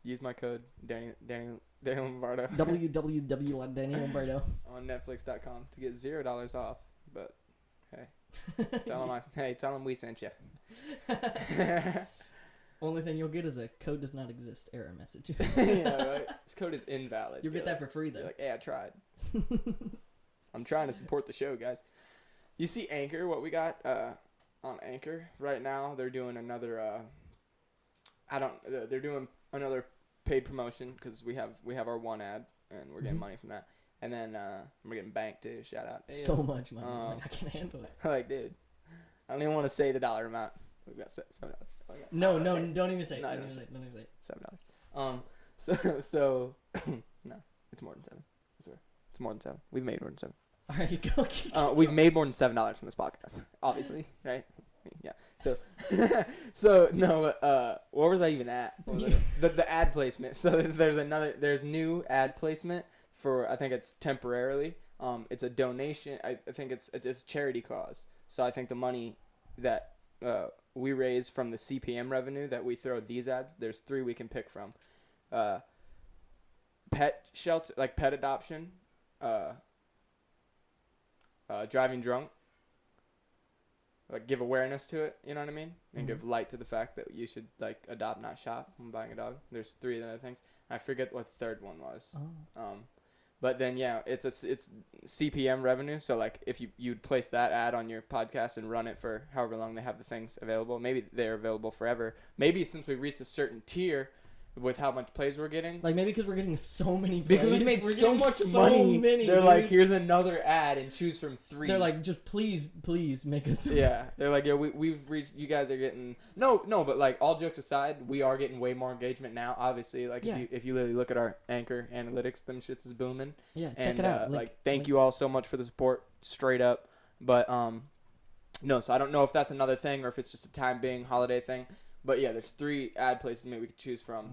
Use my code Daniel Lombardo. www.DanielLombardo on Netflix.com to get $0 off. But hey, tell them we sent you. Only thing you'll get is a code does not exist error message. Yeah, right. This code is invalid. You'll get that for free though. You're like, hey, I tried. I'm trying to support the show, guys. You see Anchor? What we got on Anchor right now? They're doing another. They're doing another paid promotion because we have our one ad and we're getting money from that, and then we're getting banked too. Shout out. Hey, so much money. Like, I can't handle it. Like, dude, I don't even want to say the dollar amount. We've got $7. No, don't even say it. No, don't even say it. $7. So no, it's more than $7. I swear, it's more than $7. We've made more than $7. All right, go. We've made more than $7 from this podcast, obviously, right? Yeah. So no. Where was I even at? What was the ad placement. So there's new ad placement for, I think it's temporarily. It's a donation. I think it's a charity cause. So I think the money that we raise from the CPM revenue that we throw these ads. There's 3 we can pick from. Pet shelter, like pet adoption, driving drunk, like give awareness to it, you know what I mean? And give light to the fact that you should like adopt, not shop when buying a dog. There's 3 other things. I forget what the third one was. But then yeah, it's CPM revenue. So like if you'd place that ad on your podcast and run it for however long they have the things available, maybe they're available forever. Maybe since we reached a certain tier with how much plays we're getting, like maybe because we're getting so many plays, because we made so much money. They're like, here's another ad and choose from 3. They're like, just please make us. Yeah, they're like, yeah, we've reached. You guys are getting no, but like all jokes aside, we are getting way more engagement now. Obviously, like if you literally look at our Anchor analytics, them shits is booming. Yeah, check it out. Thank you all so much for the support, straight up. But no, so I don't know if that's another thing or if it's just a time being holiday thing. But yeah, there's 3 ad places maybe we could choose from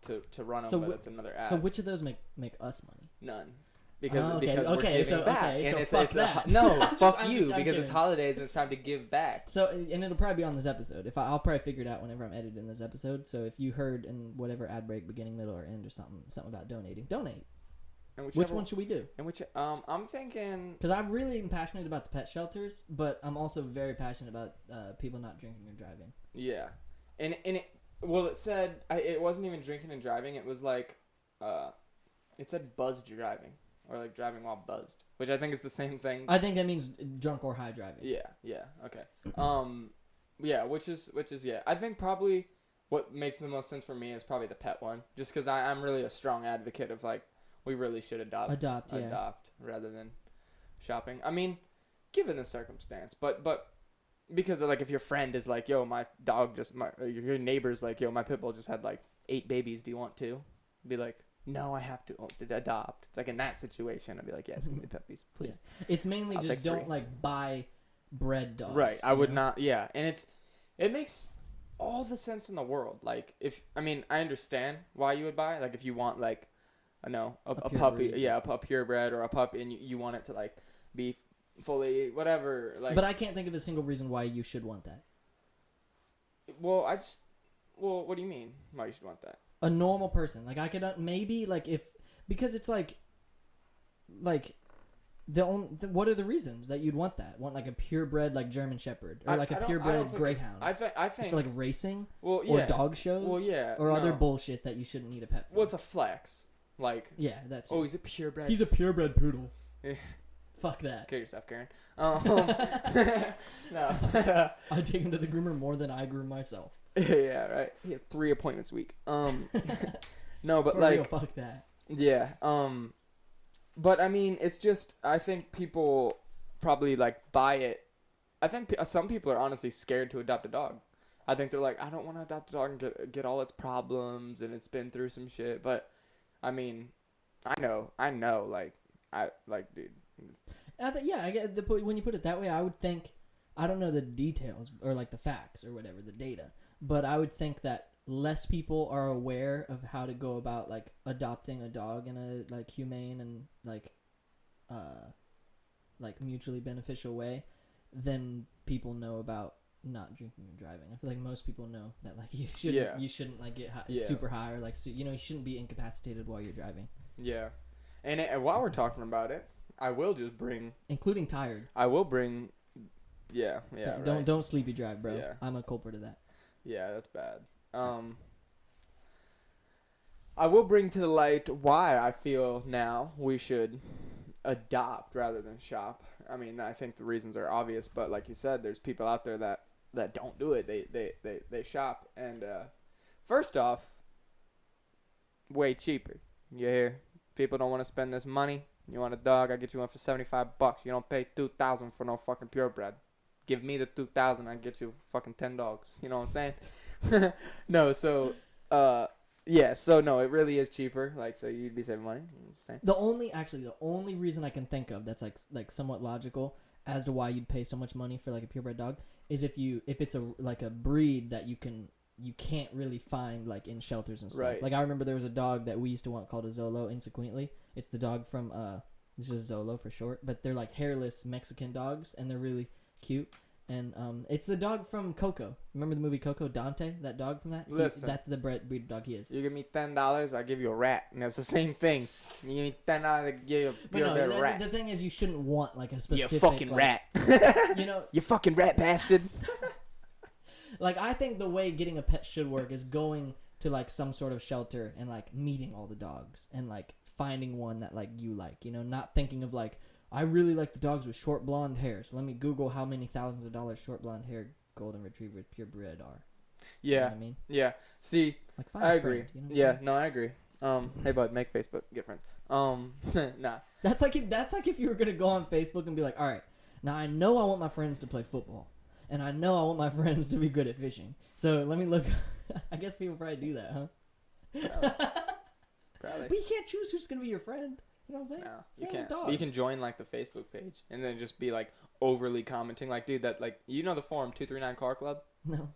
to run them. But that's another ad. So which of those make us money? None. Because we're giving back. And fuck that. No, fuck you, because it's holidays and it's time to give back. So, and it'll probably be on this episode. I'll probably figure it out whenever I'm editing this episode. So if you heard in whatever ad break, beginning, middle, or end or something about donating, donate. And which one should we do? And I'm thinking, because I'm really passionate about the pet shelters, but I'm also very passionate about people not drinking and driving. Yeah. And it said, it wasn't even drinking and driving. It was like, it said buzzed driving, or like driving while buzzed, which I think is the same thing. I think that means drunk or high driving. Yeah, okay. Yeah, which is yeah. I think probably what makes the most sense for me is probably the pet one, just because I'm really a strong advocate of like, we really should adopt rather than shopping. I mean, given the circumstance, but. Because like if your friend is like, yo, my dog your neighbor's like, yo, my pit bull just had like 8 babies. Do you want to? Be like, no, I have to adopt. It's like in that situation, I'd be like, yes, give me the puppies, please. Yeah. It's mainly I'll just don't like buy bred dogs. Right. I would not. Yeah. And it makes all the sense in the world. Like I understand why you would buy. Like if you want like, I know a puppy, a purebred or a puppy, and you want it to like be fully whatever, like. But I can't think of a single reason why you should want that. Well, what do you mean why you should want that? A normal person, like I could maybe like because it's like what are the reasons that you'd want that? Want like a purebred like German Shepherd or like a purebred Greyhound? I think just for like racing, or dog shows, or other bullshit that you shouldn't need a pet for. Well, it's a flex, like that's. Oh, he's a purebred. He's a purebred poodle. Fuck that. Kill yourself, Karen. No. I take him to the groomer more than I groom myself. Yeah, right. He has 3 appointments a week. No, but for like, real, fuck that. Yeah. But I mean, it's just, I think people probably like buy it. I think some people are honestly scared to adopt a dog. I think they're like, I don't want to adopt a dog and get all its problems and it's been through some shit. But I mean, I know, dude. I get the point. When you put it that way, I would think, I don't know the details or like the facts or whatever, the data, but I would think that less people are aware of how to go about like adopting a dog in a like humane and like mutually beneficial way than people know about not drinking and driving. I feel like most people know that like you shouldn't like get super high or like you shouldn't be incapacitated while you're driving. Yeah, and while we're talking about it, I will just bring, including tired. I will bring, Don't sleepy drive, bro. Yeah. I'm a culprit of that. Yeah, that's bad. I will bring to the light why I feel now we should adopt rather than shop. I mean, I think the reasons are obvious, but like you said, there's people out there that don't do it. They shop, and first off, way cheaper. You hear? People don't want to spend this money. You want a dog? I get you one for $75. You don't pay $2,000 for no fucking purebred. Give me the $2,000, I get you fucking 10 dogs. You know what I'm saying? No, so so no, it really is cheaper. Like, so you'd be saving money. The only reason I can think of that's like somewhat logical as to why you'd pay so much money for like a purebred dog is if it's a breed that you can't really find like in shelters and stuff. Right. Like I remember there was a dog that we used to want called a Zolo insequently. It's the dog from this is Zolo for short, but they're like hairless Mexican dogs and they're really cute. And it's the dog from Coco. Remember the movie Coco? Dante, that dog from that? Listen. That's the breed of dog he is. You give me $10, I give you a rat, and it's the same thing. You give me $10 to give you a pure rat. The thing is, you shouldn't want like a specific. You fucking rat. You know. You fucking rat bastard. Like, I think the way getting a pet should work is going to like some sort of shelter and like meeting all the dogs and like finding one that like you like. You know, not thinking of like, I really like the dogs with short blonde hair, so let me Google how many thousands of dollars short blonde hair golden retriever purebred are. Yeah. You know what I mean? Yeah. See, like, find I a agree. friend, you know what Yeah, I'm saying? no, I agree. Hey bud, make Facebook, get friends. Nah. That's like if you were gonna go on Facebook and be like, all right, now I know I want my friends to play football, and I know I want my friends to be good at fishing. So let me look. I guess people probably do that, huh? Probably. But you can't choose who's gonna be your friend. You know what I'm saying? No, Same you with can't. But dogs. you can join like the Facebook page and then just be like overly commenting, like, dude, that like you know the forum 239 Car Club. No,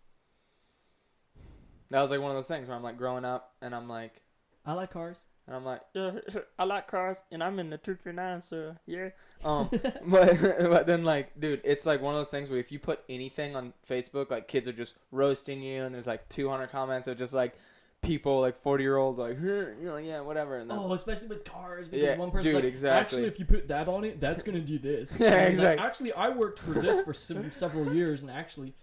That was like one of those things where I'm like growing up and I'm like, I like cars. and I'm like, yeah, I like cars and I'm in the 239, so yeah. But then like, dude, it's like one of those things where if you put anything on Facebook, like kids are just roasting you, and there's like 200 comments of just like people like 40-year-olds like, you know, yeah, whatever. And Oh, especially with cars, because Yeah, one person's dude, like, exactly. actually, if you put that on it, that's gonna do this. Yeah, And he's exactly. Like, actually, I worked for this for several years, and actually,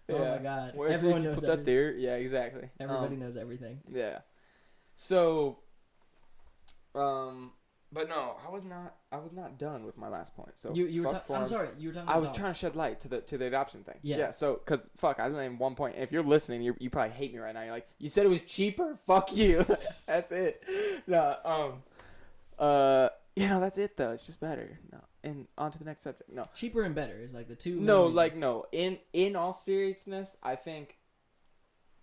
oh Yeah. my god, Well, actually, everyone if you knows put that everything. there. Yeah, exactly. Everybody knows everything. Yeah. So, but no, I was not done with my last point. So You were fuck I'm forums. sorry, you were talking I about was dogs. trying to shed light to the adoption thing. Yeah. So, cause fuck, I named one point. If you're listening, you probably hate me right now. You're like, you said it was cheaper. Fuck you. That's it. No. That's it though. It's just better. No. And on to the next subject. No. Cheaper and better is like the two. No, main like reasons. no. In all seriousness, I think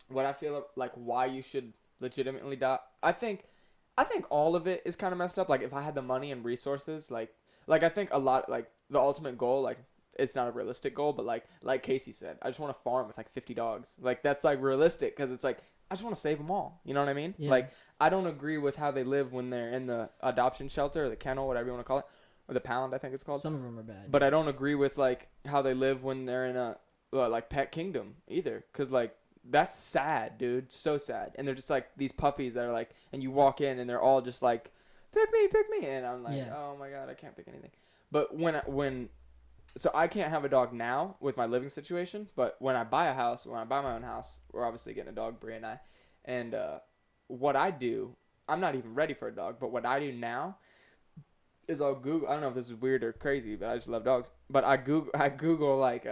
what I feel like why you should legitimately adopt. I think all of it is kind of messed up. Like if I had the money and resources, like I think a lot, like the ultimate goal, like it's not a realistic goal, but like Casey said, I just want to farm with like 50 dogs. Like that's like realistic because it's like I just want to save them all. You know what I mean? Yeah. Like I don't agree with how they live when they're in the adoption shelter or the kennel, whatever you want to call it, or the pound, I think it's called. Some of them are bad. But I don't agree with like how they live when they're in a like pet kingdom either, because like that's sad, dude, so sad. And they're just like these puppies that are like, and you walk in and they're all just like, pick me, and I'm like, Yeah. oh my god, I can't pick anything. But so I can't have a dog now with my living situation, but when I buy my own house, we're obviously getting a dog, Brie and I, and what I do, I'm not even ready for a dog, but what I do now is I'll Google. I don't know if this is weird or crazy, but I just love dogs. But I Google like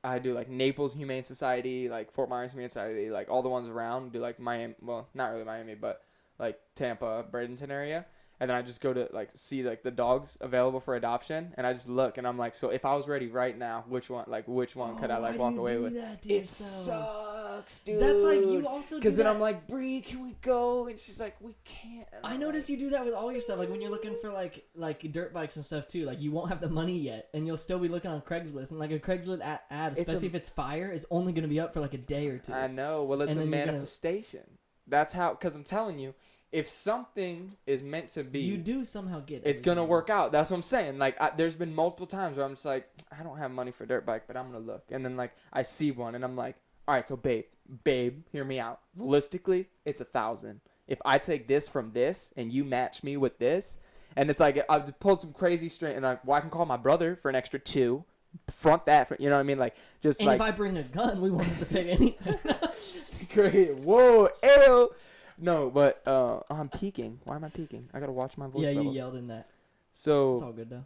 I do like Naples Humane Society, like Fort Myers Humane Society, like all the ones around. Do like Miami, well, not really Miami, but like Tampa, Bradenton area. And then I just go to like see like the dogs available for adoption, and I just look, and I'm like, so if I was ready right now, which one could I like walk away with? It sucks, dude. That's like you also. Because then that. I'm like, Bree, can we go? And she's like, we can't. And I I'm noticed like, you do that with all your stuff. Like when you're looking for like dirt bikes and stuff too. Like you won't have the money yet, and you'll still be looking on Craigslist. And like a Craigslist ad, especially if it's fire, is only going to be up for like a day or two. I know. Well, it's And a then you're gonna- manifestation. That's how. Because I'm telling you, if something is meant to be, You do somehow get it. it's gonna work out. That's what I'm saying. Like, there's been multiple times where I'm just like, I don't have money for a dirt bike, but I'm gonna look, and then like I see one, and I'm like, all right, so babe, hear me out. Realistically, it's $1,000. If I take this from this, and you match me with this, and it's like I've pulled some crazy string, and like, well, I can call my brother for an extra $2. Front that, you know what I mean? Like, just And like. if I bring a gun, we won't have to pay anything. Great. Whoa, ew. No, but I'm peeking. Why am I peeking? I gotta watch my voice Yeah, you levels. yelled in that. It's So all good though.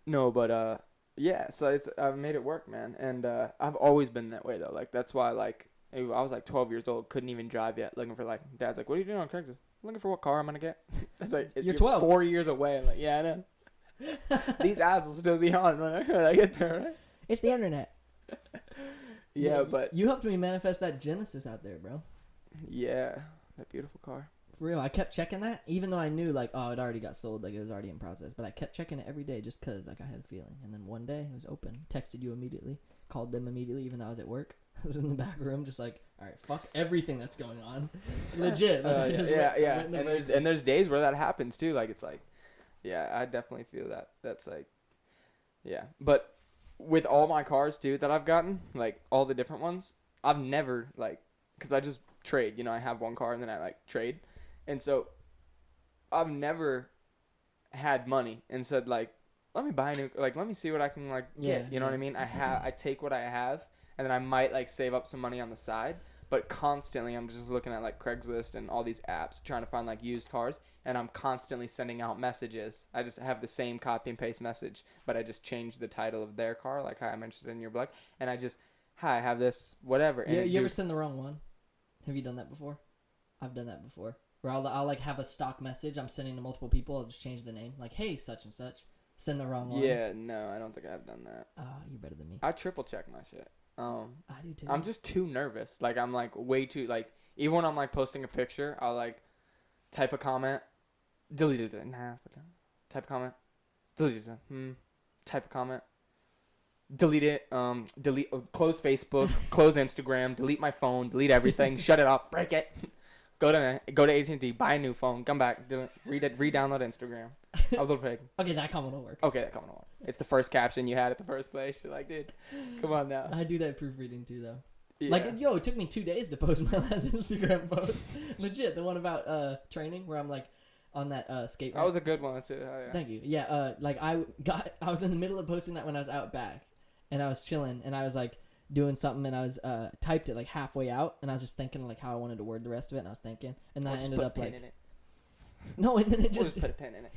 no, but yeah. So I've made it work, man. And I've always been that way though. Like that's why like I was like 12 years old, couldn't even drive yet, looking for like Dad's like, what are you doing on Craigslist? Looking for what car I'm gonna get. It's like You're 12. 4 years away. I'm like, yeah, I know. These ads will still be on when I get there, right? It's the internet. Yeah, but You helped me manifest that Genesis out there, bro. yeah, that beautiful car. For real, I kept checking that, even though I knew like, oh, it already got sold, like it was already in process. But I kept checking it every day just cause like I had a feeling. And then one day it was open. Texted you immediately, called them immediately, even though I was at work. I was in the back room, just like, all right, fuck everything that's going on. Legit. Like, I just yeah. went in the And back. there's days where that happens too. Like it's like, yeah, I definitely feel that. That's like, yeah. But with all my cars too that I've gotten, like all the different ones, I've never like, cause I just trade. You know, I have one car and then I like trade, and so I've never had money and said like, let me buy a new, like let me see what I can like get. You know what I mean? I take what I have and then I might like save up some money on the side. But constantly, I'm just looking at like Craigslist and all these apps trying to find like used cars, and I'm constantly sending out messages. I just have the same copy and paste message, but I just changed the title of their car, like hi, I'm interested in your blog, and I just, hi, I have this, whatever. And you ever send the wrong one? Have you done that before? I've done that before. Where I'll like have a stock message I'm sending to multiple people. I'll just change the name, like hey, such and such. Send the wrong one. Yeah, no, I don't think I've done that. You're better than me. I triple check my shit. I do too. I'm just too nervous. Like I'm like way too like even when I'm like posting a picture, I'll like type a comment, delete it. Nah, type a comment, delete it. Type a comment, delete it. Close Facebook, close Instagram, delete my phone, delete everything, shut it off, break it. Go to AT&T, buy a new phone, come back, re-download Instagram. A little pig. Okay, that comment will work. Okay, that comment will work. It's the first caption you had at the first place. You're like, dude, come on now. I do that proofreading too, though. Yeah. Like, it took me 2 days to post my last Instagram post. Legit, the one about training where I'm like on that skate ramp. That was a good one too. Oh, yeah. Thank you. Yeah, like I was in the middle of posting that when I was out back, and I was chilling, and I was like doing something, and I was typed it like halfway out, and I was just thinking like how I wanted to word the rest of it, and I was thinking, and then I ended up like, no, and then it just put a pin in it.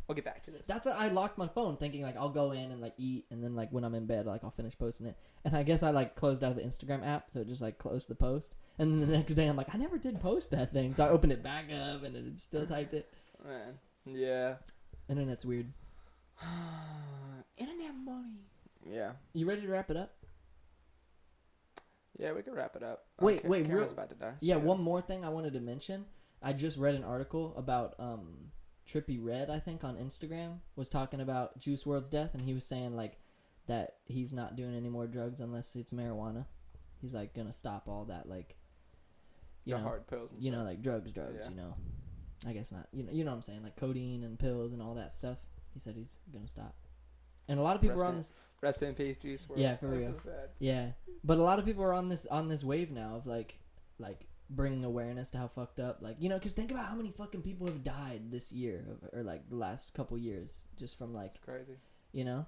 We'll get back to this. That's what I locked my phone, thinking like I'll go in and like eat, and then like when I'm in bed, like I'll finish posting it. And I guess I like closed out of the Instagram app, so it just like closed the post. And then the next day, I'm like, I never did post that thing, so I opened it back up, and it still typed it. Man, yeah. Internet's weird. Internet money. Yeah. You ready to wrap it up? Yeah, we can wrap it up. Wait, Camera's about to die. Yeah, one more thing I wanted to mention. I just read an article about Trippy Red, I think, on Instagram, was talking about Juice WRLD's death, and he was saying like that he's not doing any more drugs unless it's marijuana. He's like gonna stop all that, like you know, hard pills and you know, stuff. like drugs, Yeah. you know. I guess not. You know what I'm saying, like codeine and pills and all that stuff. He said he's gonna stop. And a lot of people are on this. Rest in peace, Juice WRLD. Yeah, for real. Yeah, but a lot of people are on this wave now of like bringing awareness to how fucked up, like, you know, because think about how many fucking people have died this year or like the last couple years just from like. It's crazy. You know,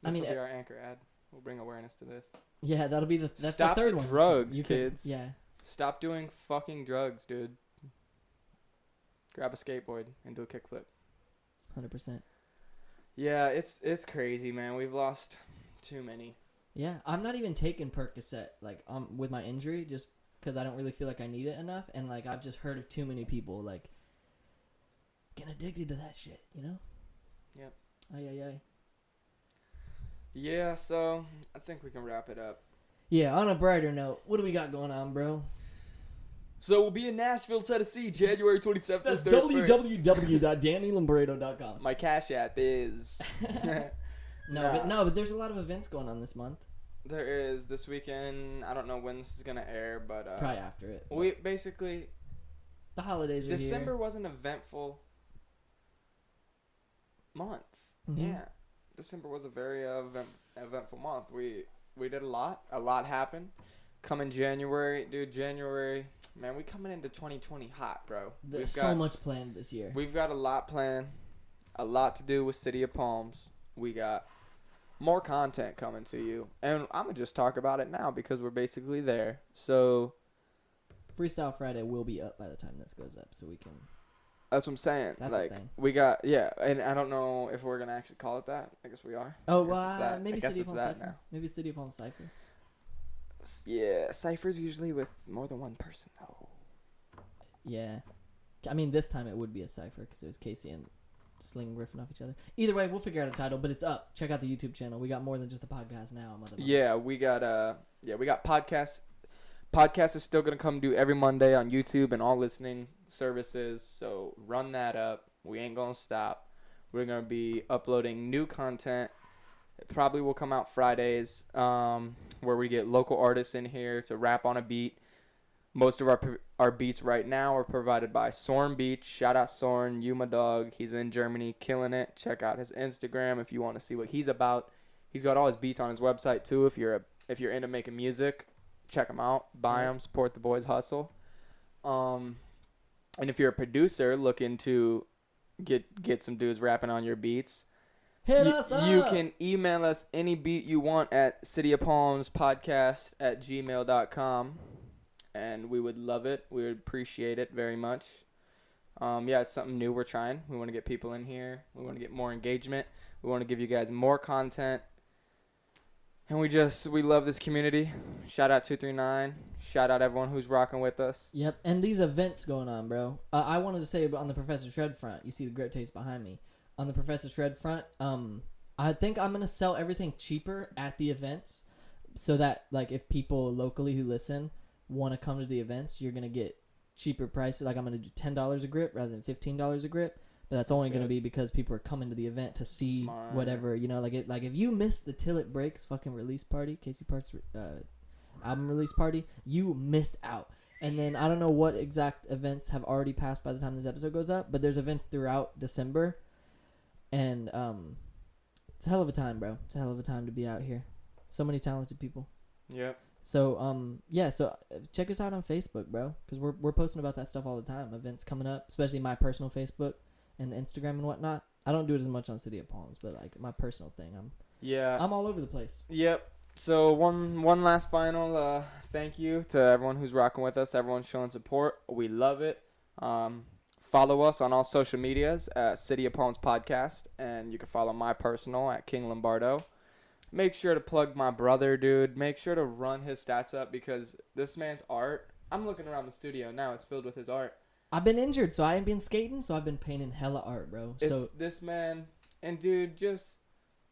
This will be our anchor ad. We'll bring awareness to this. Yeah, that'll be that's Stop the third the one. drugs, kids. Yeah. Stop doing fucking drugs, dude. Grab a skateboard and do a kickflip. 100%. Yeah, it's crazy, man. We've lost too many. Yeah, I'm not even taking Percocet like with my injury just because I don't really feel like I need it enough, and like I've just heard of too many people like getting addicted to that shit, you know? Yep. Ay. Yeah, so I think we can wrap it up. Yeah, on a brighter note, what do we got going on, bro? So we'll be in Nashville, Tennessee, January 27th. That's www.dannylambrado.com. My Cash App is... No, but there's a lot of events going on this month. There is this weekend. I don't know when this is going to air, but... probably after it. We basically... The holidays are December here. was an eventful month. Mm-hmm. Yeah. December was a very eventful month. We did a lot. A lot happened. Coming January, man, we coming into 2020 hot, bro. There's so much planned this year. We've got a lot planned, a lot to do with City of Palms. We got more content coming to you, and I'm gonna just talk about it now because we're basically there. So, Freestyle Friday will be up by the time this goes up, so we can. That's what I'm saying. That's like a thing. we got, yeah, and I don't know if we're gonna actually call it that. I guess we are. Oh, maybe City City of Palms Cypher. Maybe City of Palms Cypher. Yeah, ciphers usually with more than one person though. Yeah, I mean this time it would be a cipher because it was Casey and Sling riffing off each other. Either way, we'll figure out a title, but it's up. Check out the YouTube channel. We got more than just a podcast now. Yeah, we got podcasts. Podcasts are still gonna come due every Monday on YouTube and all listening services. So run that up. We ain't gonna stop. We're gonna be uploading new content. It probably will come out Fridays, where we get local artists in here to rap on a beat. Most of our beats right now are provided by Sorn Beach. Shout out Sorn, you my dog. He's in Germany, killing it. Check out his Instagram if you want to see what he's about. He's got all his beats on his website too. If you're into making music, check him out. Buy him. Support the boys' hustle. And if you're a producer looking to get some dudes rapping on your beats, hit us up. You can email us any beat you want at cityofpalmspodcast@gmail.com, and we would love it. We would appreciate it very much. Yeah, it's something new we're trying. We want to get people in here. We want to get more engagement. We want to give you guys more content. And we love this community. Shout out 239. Shout out everyone who's rocking with us. Yep, and these events going on, bro. I wanted to say on the Professor Shred front, you see the Grit Tapes behind me. On the Professor Shred front, I think I'm going to sell everything cheaper at the events so that, like, if people locally who listen want to come to the events, you're going to get cheaper prices. Like, I'm going to do $10 a grip rather than $15 a grip. But that's only going to be because people are coming to the event to see whatever, you know, like if you missed the Till It Breaks fucking release party, Casey Park's album release party, you missed out. And then I don't know what exact events have already passed by the time this episode goes up, but there's events throughout December. And it's a hell of a time, bro. It's a hell of a time to be out here. So many talented people. Yep. So so check us out on Facebook, bro, because we're posting about that stuff all the time. Events coming up, especially my personal Facebook and Instagram and whatnot. I don't do it as much on City of Palms, but like my personal thing, I'm all over the place. Yep. So one last final thank you to everyone who's rocking with us, everyone showing support. We love it. Follow us on all social medias at City of Palms Podcast, and you can follow my personal at King Lombardo. Make sure to plug my brother, dude. Make sure to run his stats up because this man's art. I'm looking around the studio now. It's filled with his art. I've been injured, so I ain't been skating, so I've been painting hella art, bro. It's this man, and dude, just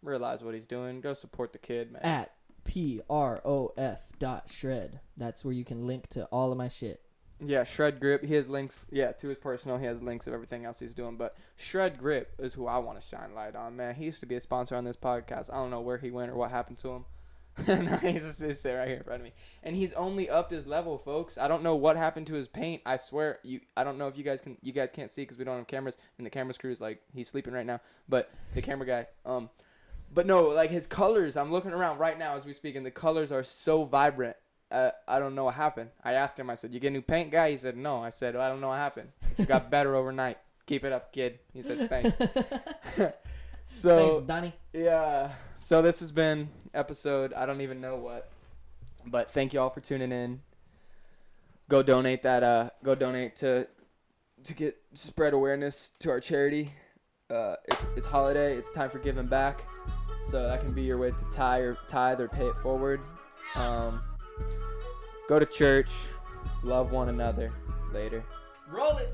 realize what he's doing. Go support the kid, man. At prof.shred. That's where you can link to all of my shit. Yeah, Shred Grip. He has links, to his personal. He has links of everything else he's doing. But Shred Grip is who I want to shine light on, man. He used to be a sponsor on this podcast. I don't know where he went or what happened to him. No, he's just sitting right here in front of me. And he's only upped his level, folks. I don't know what happened to his paint. I swear, I don't know if you guys can't see because we don't have cameras. And the camera crew's like, he's sleeping right now. But the camera guy, but no, like his colors, I'm looking around right now as we speak, and the colors are so vibrant. I don't know what happened. I asked him, I said, you get a new paint guy? He said, no. I said, I don't know what happened. You got better overnight. Keep it up, kid. He said, thanks. Thanks, Donnie. Yeah. So this has been episode, I don't even know what. But thank you all for tuning in. Go donate to spread awareness to our charity. It's holiday. It's time for giving back. So that can be your way to tithe or pay it forward. Go to church. Love one another. Later. Roll it.